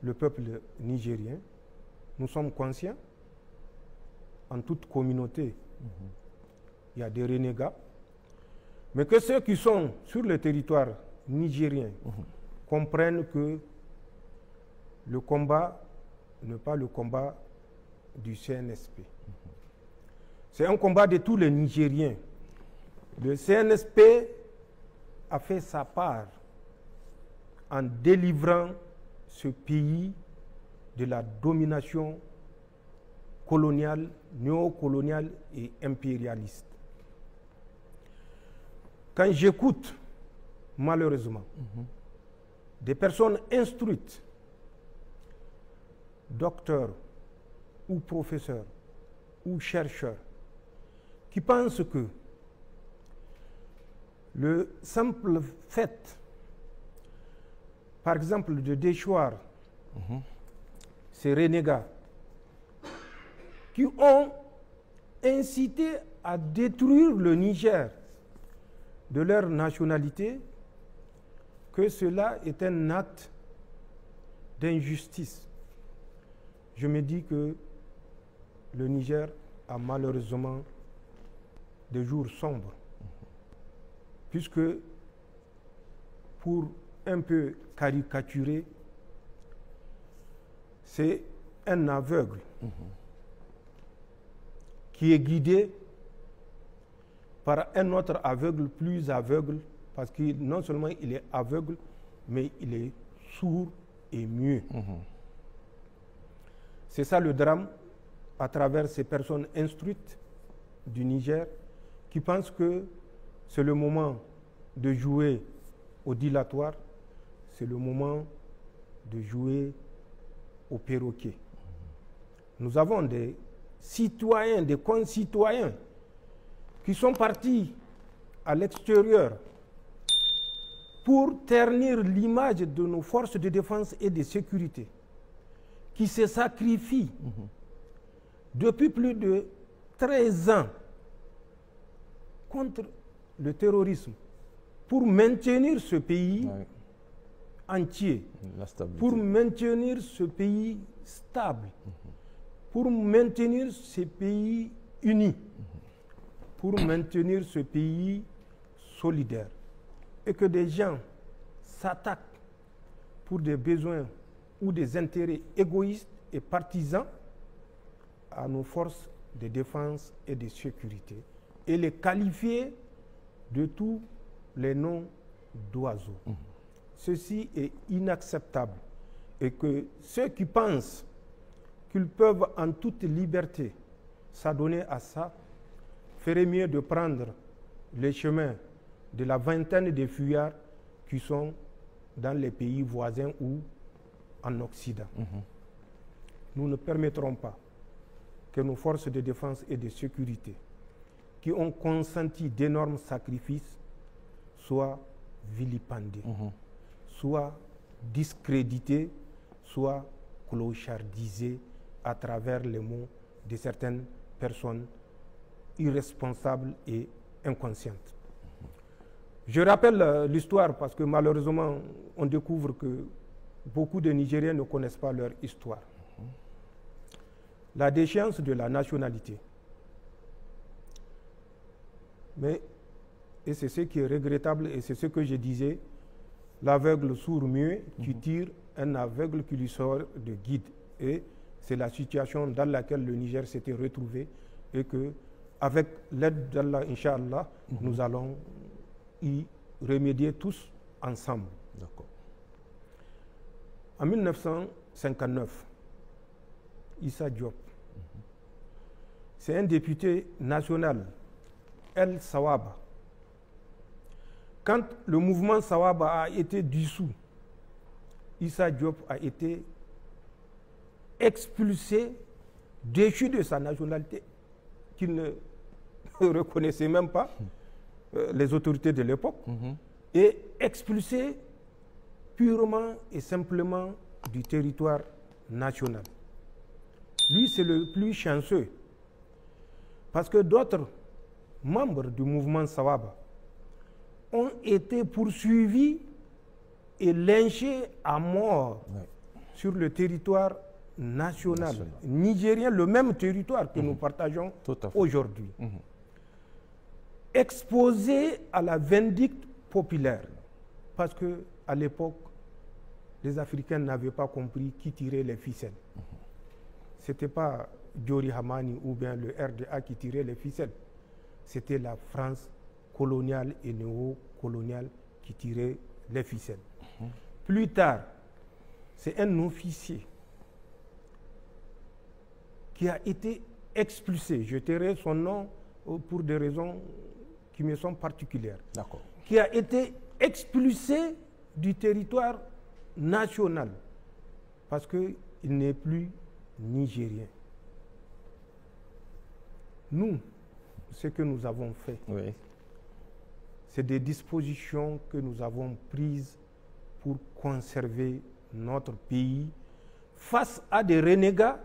le peuple nigérien. Nous sommes conscients, en toute communauté, il y a des renégats, mais que ceux qui sont sur le territoire nigérien comprennent que le combat n'est pas le combat du CNSP. C'est un combat de tous les Nigériens. Le CNSP a fait sa part en délivrant ce pays de la domination coloniale, néocoloniale et impérialiste. Quand j'écoute, malheureusement, des personnes instruites, docteurs ou professeurs ou chercheurs, qui pensent que le simple fait, par exemple, de déchoir ces renégats qui ont incité à détruire le Niger de leur nationalité, que cela est un acte d'injustice. Je me dis que le Niger a malheureusement des jours sombres, puisque, pour un peu caricaturer, c'est un aveugle qui est guidé par un autre aveugle plus aveugle, parce que non seulement il est aveugle, mais il est sourd et muet. C'est ça le drame à travers ces personnes instruites du Niger qui pensent que c'est le moment de jouer au dilatoire, c'est le moment de jouer au perroquet. Nous avons des citoyens, des concitoyens qui sont partis à l'extérieur pour ternir l'image de nos forces de défense et de sécurité, qui se sacrifient depuis plus de 13 ans contre le terrorisme pour maintenir ce pays entier, pour maintenir ce pays stable, pour maintenir ce pays uni, pour maintenir ce pays solidaire. Et que des gens s'attaquent pour des besoins ou des intérêts égoïstes et partisans à nos forces de défense et de sécurité et les qualifier de tous les noms d'oiseaux. Ceci est inacceptable et que ceux qui pensent qu'ils peuvent en toute liberté s'adonner à ça feraient mieux de prendre les chemins de la vingtaine de fuyards qui sont dans les pays voisins ou en Occident. Nous ne permettrons pas que nos forces de défense et de sécurité, qui ont consenti d'énormes sacrifices, soient vilipendées, soient discréditées, soient clochardisées à travers les mots de certaines personnes irresponsables et inconscientes. Je rappelle l'histoire parce que malheureusement, on découvre que beaucoup de Nigériens ne connaissent pas leur histoire. La déchéance de la nationalité. Mais, et c'est ce qui est regrettable, et c'est ce que je disais, l'aveugle sourd-muet qui tire un aveugle qui lui sort de guide. Et c'est la situation dans laquelle le Niger s'était retrouvé et que, avec l'aide d'Allah, Inch'Allah, nous allons y remédier tous ensemble. D'accord. En 1959, Issa Diop, c'est un député national, El Sawaba. Quand le mouvement Sawaba a été dissous, Issa Diop a été expulsé, déchu de sa nationalité, qu'il ne reconnaissait même pas, les autorités de l'époque, et expulsé purement et simplement du territoire national. Lui, c'est le plus chanceux, parce que d'autres membres du mouvement Sawaba ont été poursuivis et lynchés à mort sur le territoire national nigérien, le même territoire que nous partageons aujourd'hui. Exposés à la vindicte populaire, parce qu'à l'époque, les Africains n'avaient pas compris qui tirait les ficelles. Ce n'était pas Diori Hamani ou bien le RDA qui tirait les ficelles. C'était la France coloniale et néo-coloniale qui tirait les ficelles. Plus tard, c'est un officier qui a été expulsé. Je tairai son nom pour des raisons qui me sont particulières. D'accord. Qui a été expulsé du territoire national parce qu'il n'est plus nigérien. Nous, ce que nous avons fait, Oui. c'est des dispositions que nous avons prises pour conserver notre pays face à des renégats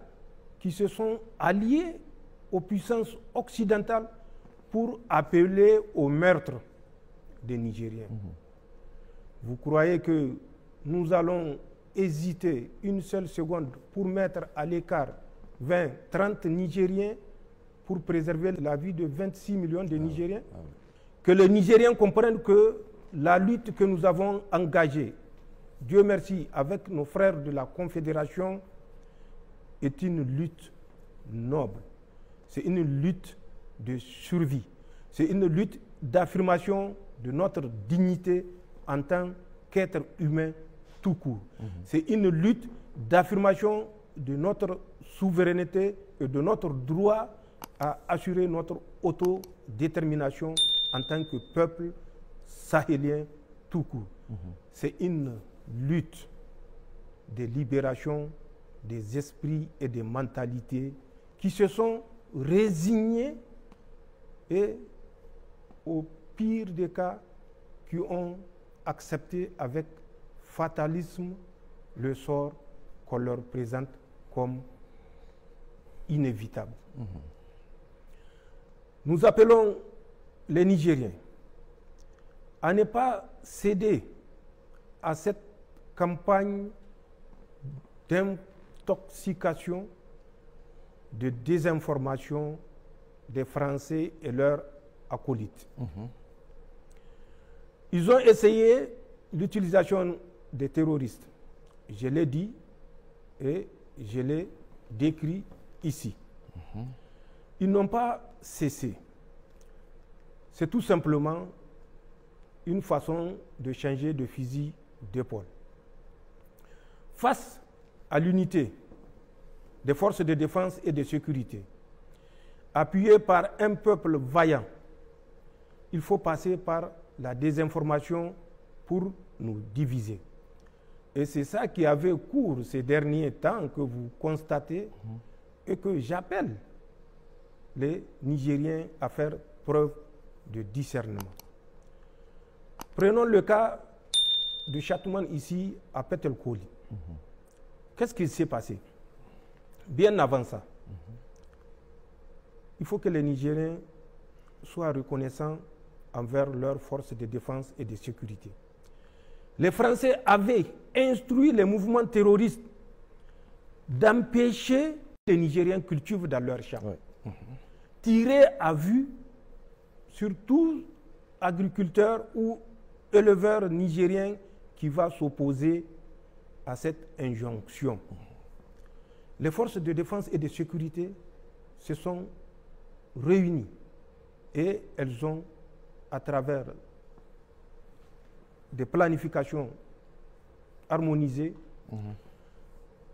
qui se sont alliés aux puissances occidentales pour appeler au meurtre des Nigériens. Vous croyez que nous allons hésiter une seule seconde pour mettre à l'écart 20, 30 Nigériens pour préserver la vie de 26 millions de Nigériens? Que les Nigériens comprennent que la lutte que nous avons engagée, Dieu merci, avec nos frères de la Confédération, est une lutte noble. C'est une lutte de survie. C'est une lutte d'affirmation de notre dignité en tant qu'être humain tout court. C'est une lutte d'affirmation de notre souveraineté et de notre droit à assurer notre autodétermination en tant que peuple sahélien tout court. C'est une lutte de libération des esprits et des mentalités qui se sont résignés et, au pire des cas, qui ont accepté avec fatalisme le sort qu'on leur présente comme inévitable. Nous appelons les Nigériens à ne pas céder à cette campagne d'intoxication, de désinformation des Français et leurs acolytes. Ils ont essayé l'utilisation des terroristes. Je l'ai dit et je l'ai décrit ici. Ils n'ont pas cessé. C'est tout simplement une façon de changer de fusil d'épaule. Face à l'unité des forces de défense et de sécurité, appuyées par un peuple vaillant, il faut passer par la désinformation pour nous diviser. Et c'est ça qui avait cours ces derniers temps que vous constatez et que j'appelle les Nigériens à faire preuve de discernement. Prenons le cas de Chatouman ici à Petelkoli. Qu'est-ce qui s'est passé? Bien avant ça, il faut que les Nigériens soient reconnaissants envers leurs forces de défense et de sécurité. Les Français avaient instruit les mouvements terroristes d'empêcher les Nigériens cultivent dans leurs champs. Tirer à vue sur tout agriculteur ou éleveur nigérien qui va s'opposer à cette injonction. Les forces de défense et de sécurité se sont réunies et elles ont, à travers des planifications harmonisées,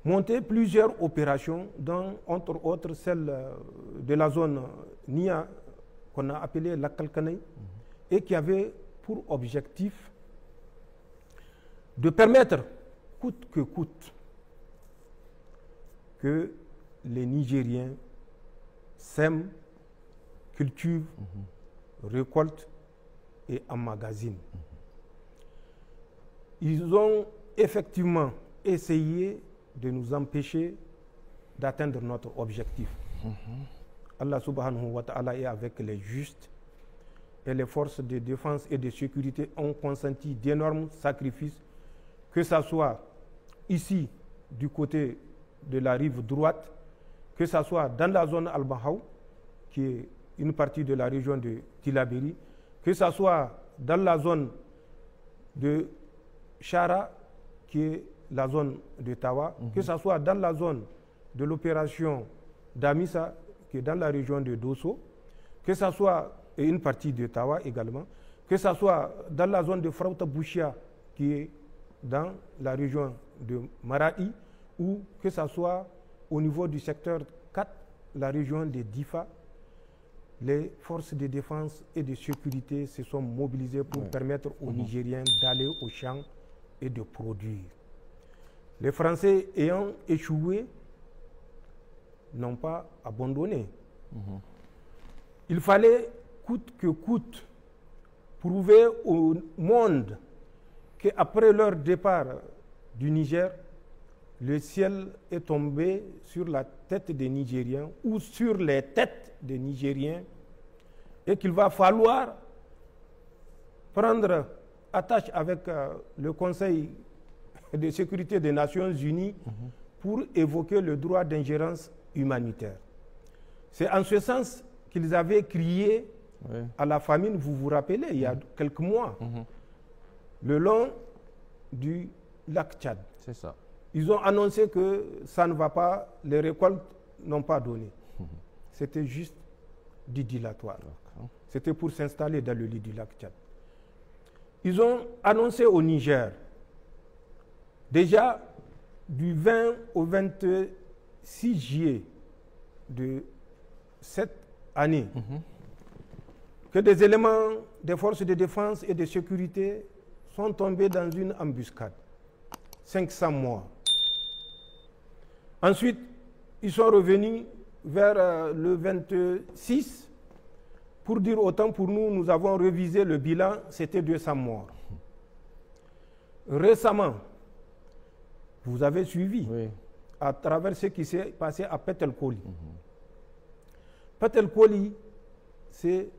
monté plusieurs opérations, dont entre autres celle de la zone Nia, qu'on a appelée la Kalkanei, et qui avait pour objectif de permettre, coûte que coûte, que les Nigériens sèment, cultivent, récoltent et emmagasinent. Ils ont effectivement essayé de nous empêcher d'atteindre notre objectif. Allah subhanahu wa ta'ala est avec les justes et les forces de défense et de sécurité ont consenti d'énormes sacrifices, que ce soit ici du côté de la rive droite, que ce soit dans la zone Al-Bahaw, qui est une partie de la région de Tilaberi, que ce soit dans la zone de Chara, qui est la zone de Tawa, que ce soit dans la zone de l'opération d'Amissa, qui est dans la région de Dosso, que ce soit une partie de Tawa également, que ce soit dans la zone de Frauta Bouchia, qui est dans la région de Maradi, ou que ce soit au niveau du secteur 4, la région de Difa, les forces de défense et de sécurité se sont mobilisées pour permettre aux Nigériens d'aller au champ et de produire. Les Français ayant échoué n'ont pas abandonné. Il fallait coûte que coûte prouver au monde qu'après leur départ du Niger, le ciel est tombé sur la tête des Nigériens ou sur les têtes des Nigériens et qu'il va falloir prendre attache avec le Conseil de sécurité des Nations Unies pour évoquer le droit d'ingérence humanitaire. C'est en ce sens qu'ils avaient crié à la famine, vous vous rappelez, il y a quelques mois, le long du lac Tchad. C'est ça. Ils ont annoncé que ça ne va pas, les récoltes n'ont pas donné. C'était juste du dilatoire. C'était pour s'installer dans le lit du lac Tchad. Ils ont annoncé au Niger, déjà du 20 au 26 juillet de cette année, que des éléments des forces de défense et de sécurité sont tombés dans une embuscade. 500 morts. Ensuite, ils sont revenus vers le 26 pour dire autant pour nous, nous avons révisé le bilan, c'était 200 morts. Récemment, vous avez suivi à travers ce qui s'est passé à Petelkoli. Petelkoli, c'est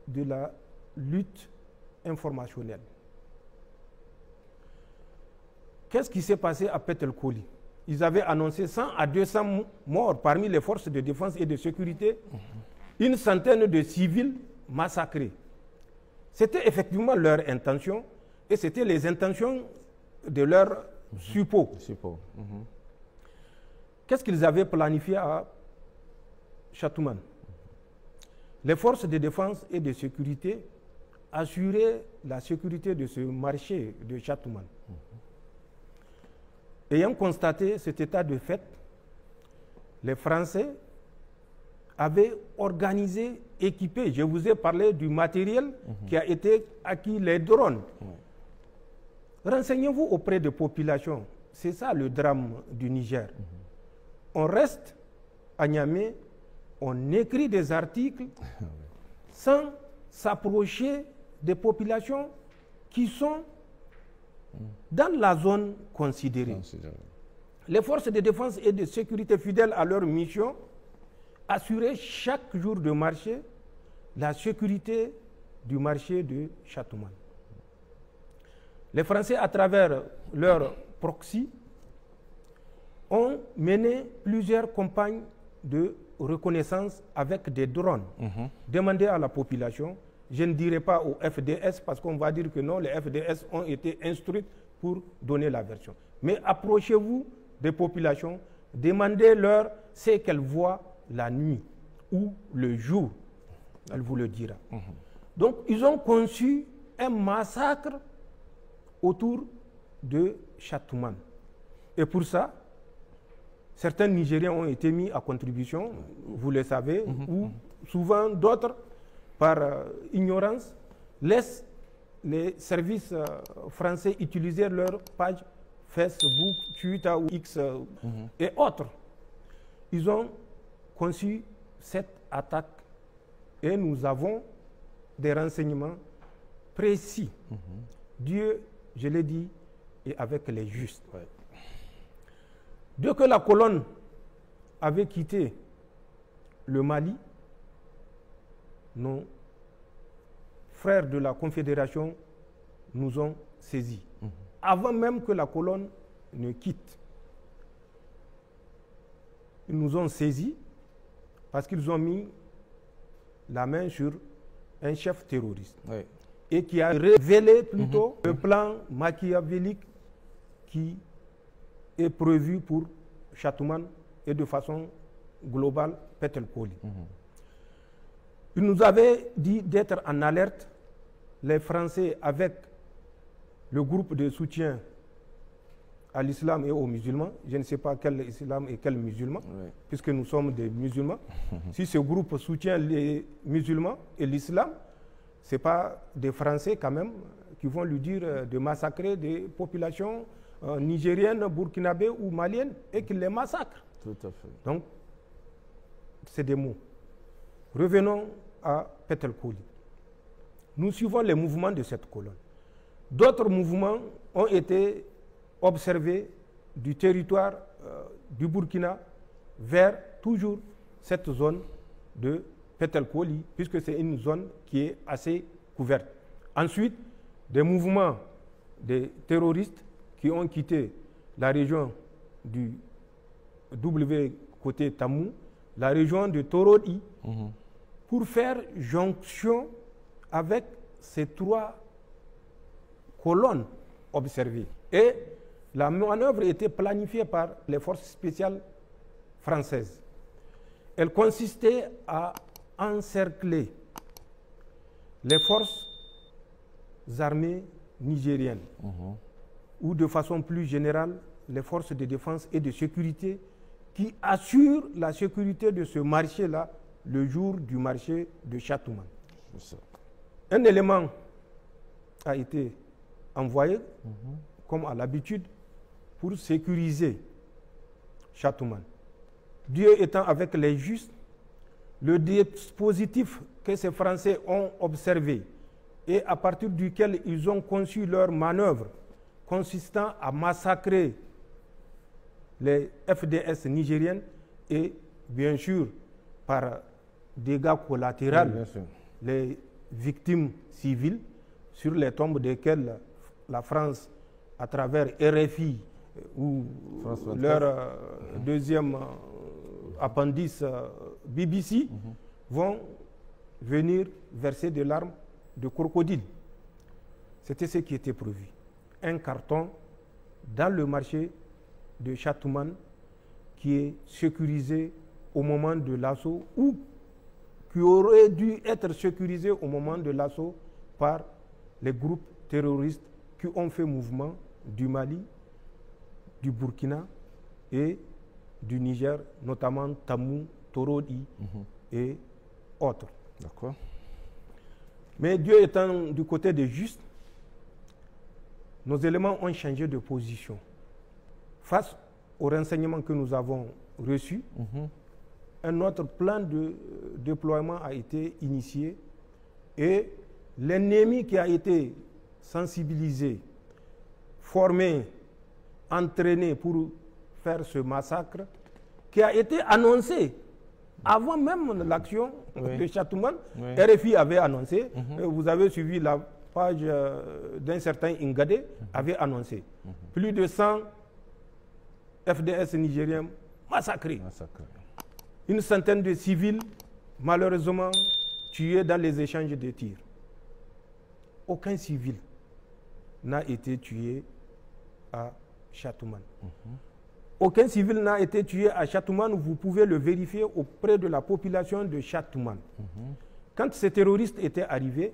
de la lutte informationnelle. Qu'est-ce qui s'est passé à Petelkoli? Ils avaient annoncé 100 à 200 morts parmi les forces de défense et de sécurité, une centaine de civils massacrés. C'était effectivement leur intention et c'était les intentions de leurs suppôts. Qu'est-ce qu'ils avaient planifié à Chatouman? Les forces de défense et de sécurité assuraient la sécurité de ce marché de Chatouman. Ayant constaté cet état de fait, les Français avaient organisé, équipé, je vous ai parlé du matériel qui a été acquis, les drones. Renseignez-vous auprès des populations. C'est ça le drame du Niger. On reste à Niamey, on écrit des articles sans s'approcher des populations qui sont dans la zone considérée. Les forces de défense et de sécurité fidèles à leur mission assuraient chaque jour de marché la sécurité du marché de Chatouman. Les Français, à travers leur proxy, ont mené plusieurs campagnes de reconnaissance avec des drones. Demandez à la population. Je ne dirai pas au FDS parce qu'on va dire que non, les FDS ont été instruits pour donner la version. Mais approchez-vous des populations, demandez-leur ce qu'elles voient la nuit ou le jour. Elle vous le dira. Donc, ils ont conçu un massacre autour de Chatouman. Et pour ça, certains Nigériens ont été mis à contribution, vous le savez, ou souvent d'autres, par ignorance, laissent les services français utiliser leur page Facebook, Twitter ou X et autres. Ils ont conçu cette attaque et nous avons des renseignements précis. Dieu, je l'ai dit, est avec les justes. Dès que la colonne avait quitté le Mali, nos frères de la Confédération nous ont saisis. Avant même que la colonne ne quitte. Ils nous ont saisis parce qu'ils ont mis la main sur un chef terroriste et qui a révélé plutôt le plan machiavélique qui est prévu pour Chatouman et de façon globale Petelkoli. Il nous avait dit d'être en alerte les Français avec le groupe de soutien à l'islam et aux musulmans, je ne sais pas quel islam et quel musulman, puisque nous sommes des musulmans. Si ce groupe soutient les musulmans et l'islam, ce n'est pas des Français quand même qui vont lui dire de massacrer des populations nigériennes, burkinabées ou maliennes et qu'ils les massacrent. Tout à fait. Donc, c'est des mots. Revenons à Petelkouli. Nous suivons les mouvements de cette colonne. D'autres mouvements ont été observés du territoire du Burkina vers toujours cette zone de Petelkouli, puisque c'est une zone qui est assez couverte. Ensuite, des mouvements de terroristes qui ont quitté la région du W côté Tamou, la région de Torodi, pour faire jonction avec ces trois colonnes observées. Et la manœuvre était planifiée par les forces spéciales françaises. Elle consistait à encercler les forces armées nigériennes, ou de façon plus générale, les forces de défense et de sécurité qui assurent la sécurité de ce marché-là le jour du marché de Chatouman. Un élément a été envoyé, comme à l'habitude, pour sécuriser Chatouman. Dieu étant avec les justes, le dispositif que ces Français ont observé et à partir duquel ils ont conçu leur manœuvre consistant à massacrer les FDS nigériennes et bien sûr par dégâts collatéraux les victimes civiles sur les tombes desquelles la France, à travers RFI ou leur deuxième appendice BBC, vont venir verser des larmes de crocodile. C'était ce qui était prévu. Un carton dans le marché de Chatouman qui est sécurisé au moment de l'assaut ou qui aurait dû être sécurisé au moment de l'assaut par les groupes terroristes qui ont fait mouvement du Mali, du Burkina et du Niger, notamment Tamou, Torodi et autres. D'accord. Mais Dieu étant du côté des justes, nos éléments ont changé de position. Face aux renseignements que nous avons reçus, un autre plan de déploiement a été initié et l'ennemi qui a été sensibilisé, formé, entraîné pour faire ce massacre, qui a été annoncé avant même l'action de Chatouman. RFI avait annoncé, vous avez suivi la page d'un certain Ingadé, avait annoncé. Plus de 100 FDS nigériens massacrés. Une centaine de civils, malheureusement, tués dans les échanges de tirs. Aucun civil n'a été tué à Chatouman. Aucun civil n'a été tué à Chatouman, vous pouvez le vérifier auprès de la population de Chatouman. Quand ces terroristes étaient arrivés,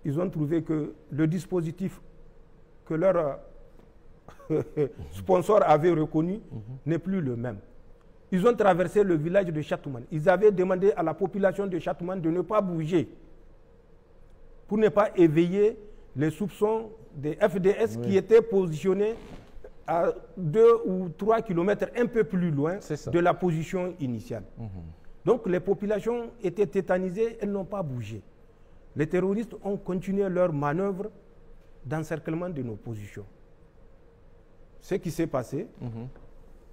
ils ont trouvé que le dispositif que leur sponsor avait reconnu n'est plus le même. Ils ont traversé le village de Chatouman. Ils avaient demandé à la population de Chatouman de ne pas bouger pour ne pas éveiller les soupçons des FDS qui étaient positionnés à 2 ou 3 kilomètres un peu plus loin de la position initiale. Donc les populations étaient tétanisées, elles n'ont pas bougé. Les terroristes ont continué leur manœuvre d'encerclement de nos positions. Ce qui s'est passé,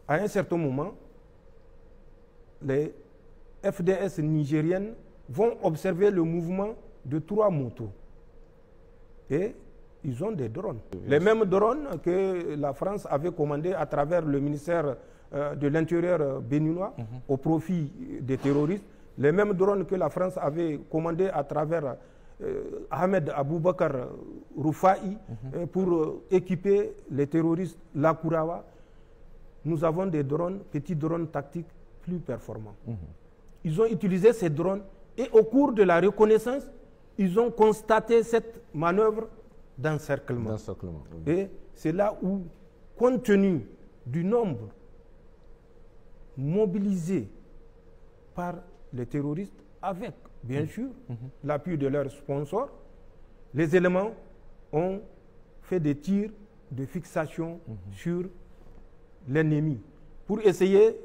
à un certain moment, les FDS nigériennes vont observer le mouvement de 3 motos. Et ils ont des drones. Les mêmes drones que la France avait commandés à travers le ministère de l'Intérieur béninois au profit des terroristes. Les mêmes drones que la France avait commandés à travers Ahmed Aboubakar Roufaï pour équiper les terroristes Lakurawa. Nous avons des drones, petits drones tactiques plus performants. Ils ont utilisé ces drones et au cours de la reconnaissance, ils ont constaté cette manœuvre d'encerclement. Oui. Et c'est là où, compte tenu du nombre mobilisé par les terroristes, avec, bien sûr, l'appui de leurs sponsors, les éléments ont fait des tirs de fixation sur l'ennemi pour essayer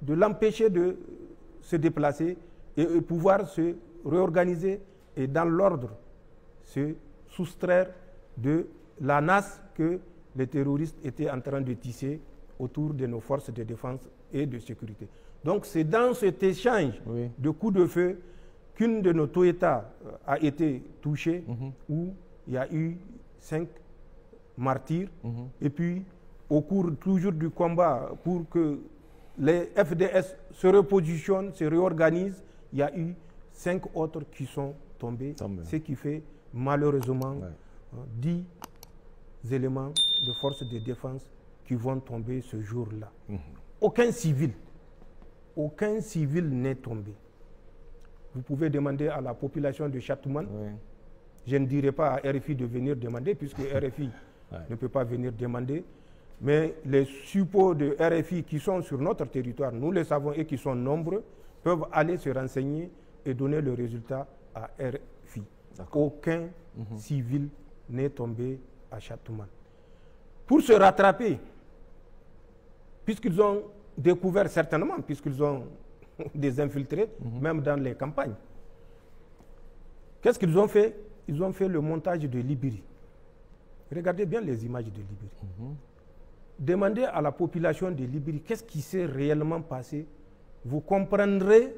de l'empêcher de se déplacer et pouvoir se réorganiser et dans l'ordre se soustraire de la nasse que les terroristes étaient en train de tisser autour de nos forces de défense et de sécurité. Donc c'est dans cet échange de coups de feu qu'une de nos Toyota a été touchée, où il y a eu 5 martyrs. Et puis, au cours toujours du combat, pour que les FDS se repositionnent, se réorganisent, il y a eu 5 autres qui sont tombés, ce qui fait malheureusement 10 éléments de forces de défense qui vont tomber ce jour-là. Aucun civil n'est tombé. Vous pouvez demander à la population de Châteauman. Je ne dirai pas à RFI de venir demander, puisque RFI ne peut pas venir demander. Mais les suppôts de RFI qui sont sur notre territoire, nous le savons et qui sont nombreux, peuvent aller se renseigner et donner le résultat à RFI. Aucun civil n'est tombé à Châteauman. Pour se rattraper, puisqu'ils ont découvert certainement, puisqu'ils ont des infiltrés, même dans les campagnes. Qu'est-ce qu'ils ont fait? Ils ont fait le montage de Libéry. Regardez bien les images de Libéry. Demandez à la population de Libéry qu'est-ce qui s'est réellement passé. Vous comprendrez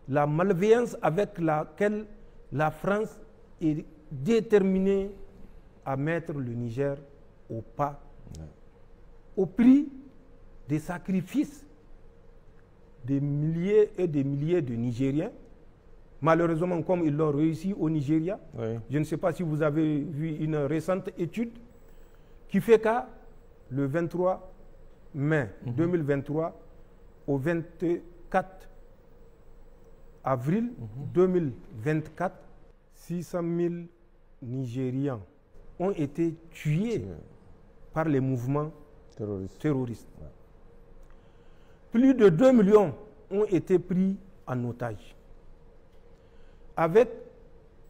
la malveillance avec laquelle la France est déterminée à mettre le Niger au pas, au prix des sacrifices des milliers et des milliers de Nigériens. Malheureusement, comme ils l'ont réussi au Nigeria, je ne sais pas si vous avez vu une récente étude qui fait qu'à le 23 mai 2023 au 24 avril 2024, 600 000 Nigérians ont été tués par les mouvements terroristes. Plus de 2 millions ont été pris en otage, avec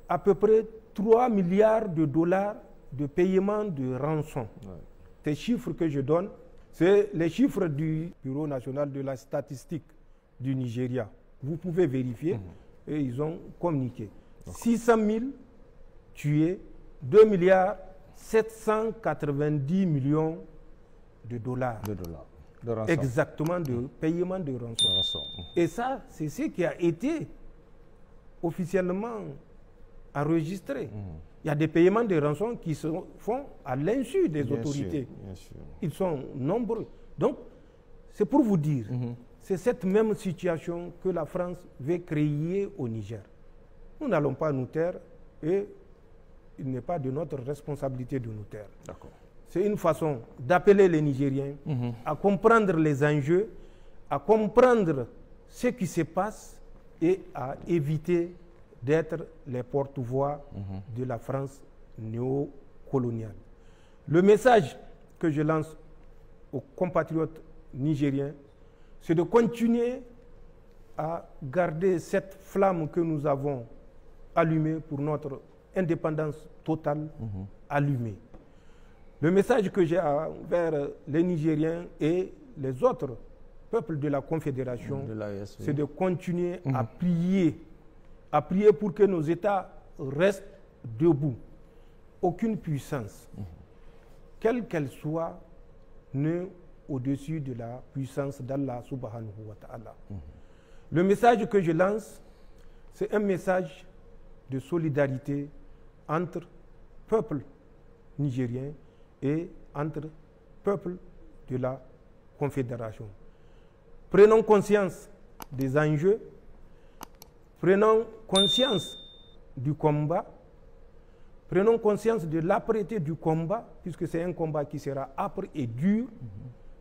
à peu près 3 milliards de dollars de paiement de rançon. Ces chiffres que je donne, c'est les chiffres du Bureau national de la statistique du Nigeria. Vous pouvez vérifier, et ils ont communiqué. 600 000 tués, 2 milliards 790 millions de dollars. De rançon. Exactement, de paiement de rançon. Et ça, c'est ce qui a été officiellement enregistré. Il y a des paiements de rançon qui se font à l'insu des autorités. Bien sûr. Ils sont nombreux. Donc, c'est pour vous dire, c'est cette même situation que la France veut créer au Niger. Nous n'allons pas nous taire et il n'est pas de notre responsabilité de nous taire. C'est une façon d'appeler les Nigériens à comprendre les enjeux, à comprendre ce qui se passe et à éviter d'être les porte-voix de la France néocoloniale. Le message que je lance aux compatriotes nigériens, c'est de continuer à garder cette flamme que nous avons allumée pour notre indépendance totale, allumée. Le message que j'ai envers les Nigériens et les autres peuples de la Confédération, c'est de continuer à prier pour que nos États restent debout. Aucune puissance, quelle qu'elle soit, n'est au-dessus de la puissance d'Allah subhanahu wa ta'ala. Le message que je lance, c'est un message de solidarité entre peuples nigériens et entre peuples de la Confédération. Prenons conscience des enjeux, prenons conscience du combat, prenons conscience de l'âpreté du combat, puisque c'est un combat qui sera âpre et dur.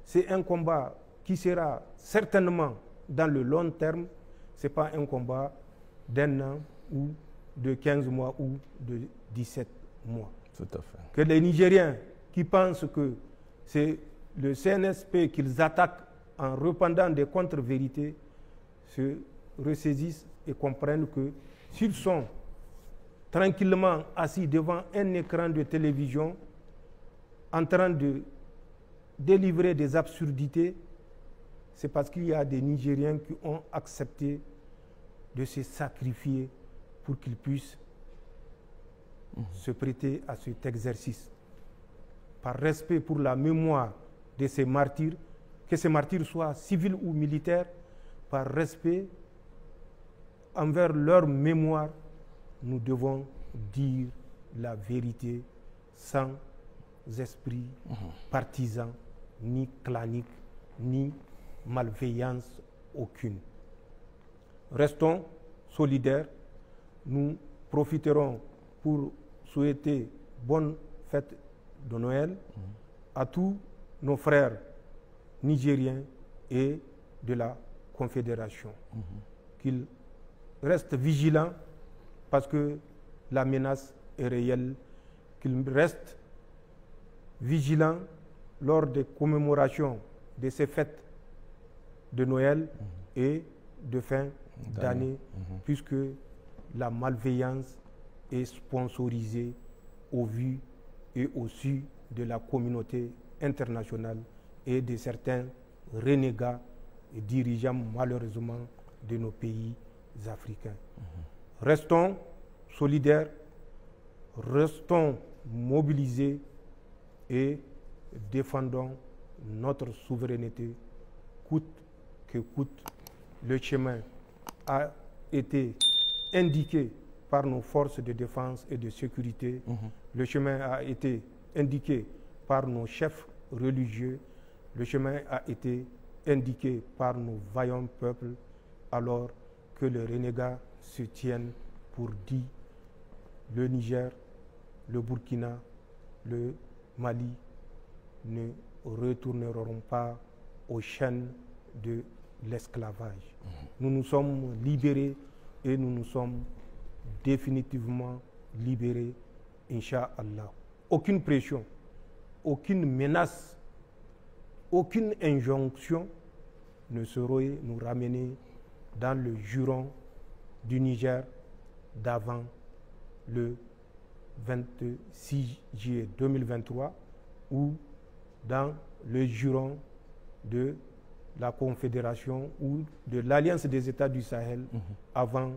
C'est un combat qui sera certainement dans le long terme. Ce n'est pas un combat d'un an ou de 15 mois ou de 17 mois. Tout à fait. Que les Nigériens qui pensent que c'est le CNSP qu'ils attaquent en répandant des contre-vérités se ressaisissent et comprennent que s'ils sont tranquillement assis devant un écran de télévision en train de délivrer des absurdités, c'est parce qu'il y a des Nigériens qui ont accepté de se sacrifier pour qu'ils puissent se prêter à cet exercice. Par respect pour la mémoire de ces martyrs, que ces martyrs soient civils ou militaires, par respect envers leur mémoire, nous devons dire la vérité sans esprit partisan, ni clanique, ni malveillance aucune. Restons solidaires. Nous profiterons pour souhaiter bonne fête de Noël à tous nos frères nigériens et de la Confédération. Qu'ils restent vigilants parce que la menace est réelle, qu'ils restent vigilants lors des commémorations de ces fêtes de Noël et de fin d'année, puisque la malveillance est sponsorisée au vu et au su de la communauté internationale et de certains renégats et dirigeants malheureusement de nos pays africains. Restons solidaires, restons mobilisés et défendons notre souveraineté coûte que coûte. Le chemin a été indiqué par nos forces de défense et de sécurité. Le chemin a été indiqué par nos chefs religieux. Le chemin a été indiqué par nos vaillants peuples, alors que les renégats se tiennent pour dit. Le Niger, le Burkina, le Mali ne retourneront pas aux chaînes de l'esclavage. Nous nous sommes libérés et nous nous sommes définitivement libérés, Inch'Allah. Aucune pression, aucune menace, aucune injonction ne saurait nous ramener dans le juron du Niger d'avant le 26 juillet 2023 ou dans le juron de la Confédération ou de l'Alliance des États du Sahel avant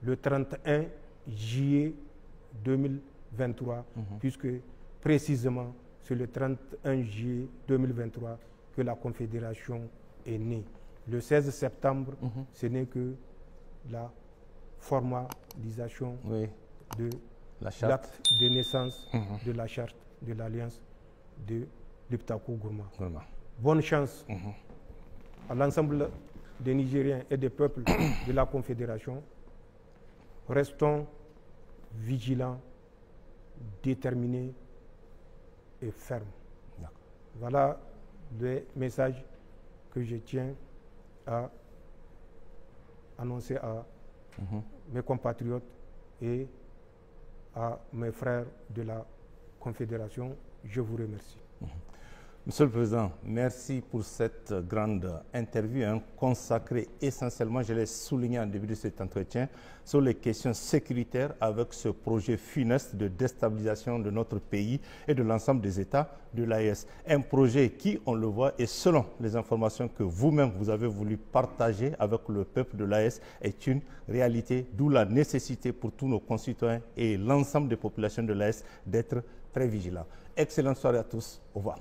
le 31 juillet 2023, puisque précisément c'est le 31 juillet 2023 que la Confédération est née. Le 16 septembre, ce n'est que la formalisation de l'acte de naissance de la charte de l'Alliance de l'Iptako Gourma. Bonne chance à l'ensemble des Nigériens et des peuples de la Confédération. Restons vigilants, déterminés et fermes. Voilà le message que je tiens à annoncer à mes compatriotes et à mes frères de la Confédération. Je vous remercie. Monsieur le Président, merci pour cette grande interview consacrée essentiellement, je l'ai souligné en début de cet entretien, sur les questions sécuritaires avec ce projet funeste de déstabilisation de notre pays et de l'ensemble des États de l'AES. Un projet qui, on le voit, et selon les informations que vous-même vous avez voulu partager avec le peuple de l'AES, est une réalité, d'où la nécessité pour tous nos concitoyens et l'ensemble des populations de l'AES d'être très vigilants. Excellente soirée à tous. Au revoir.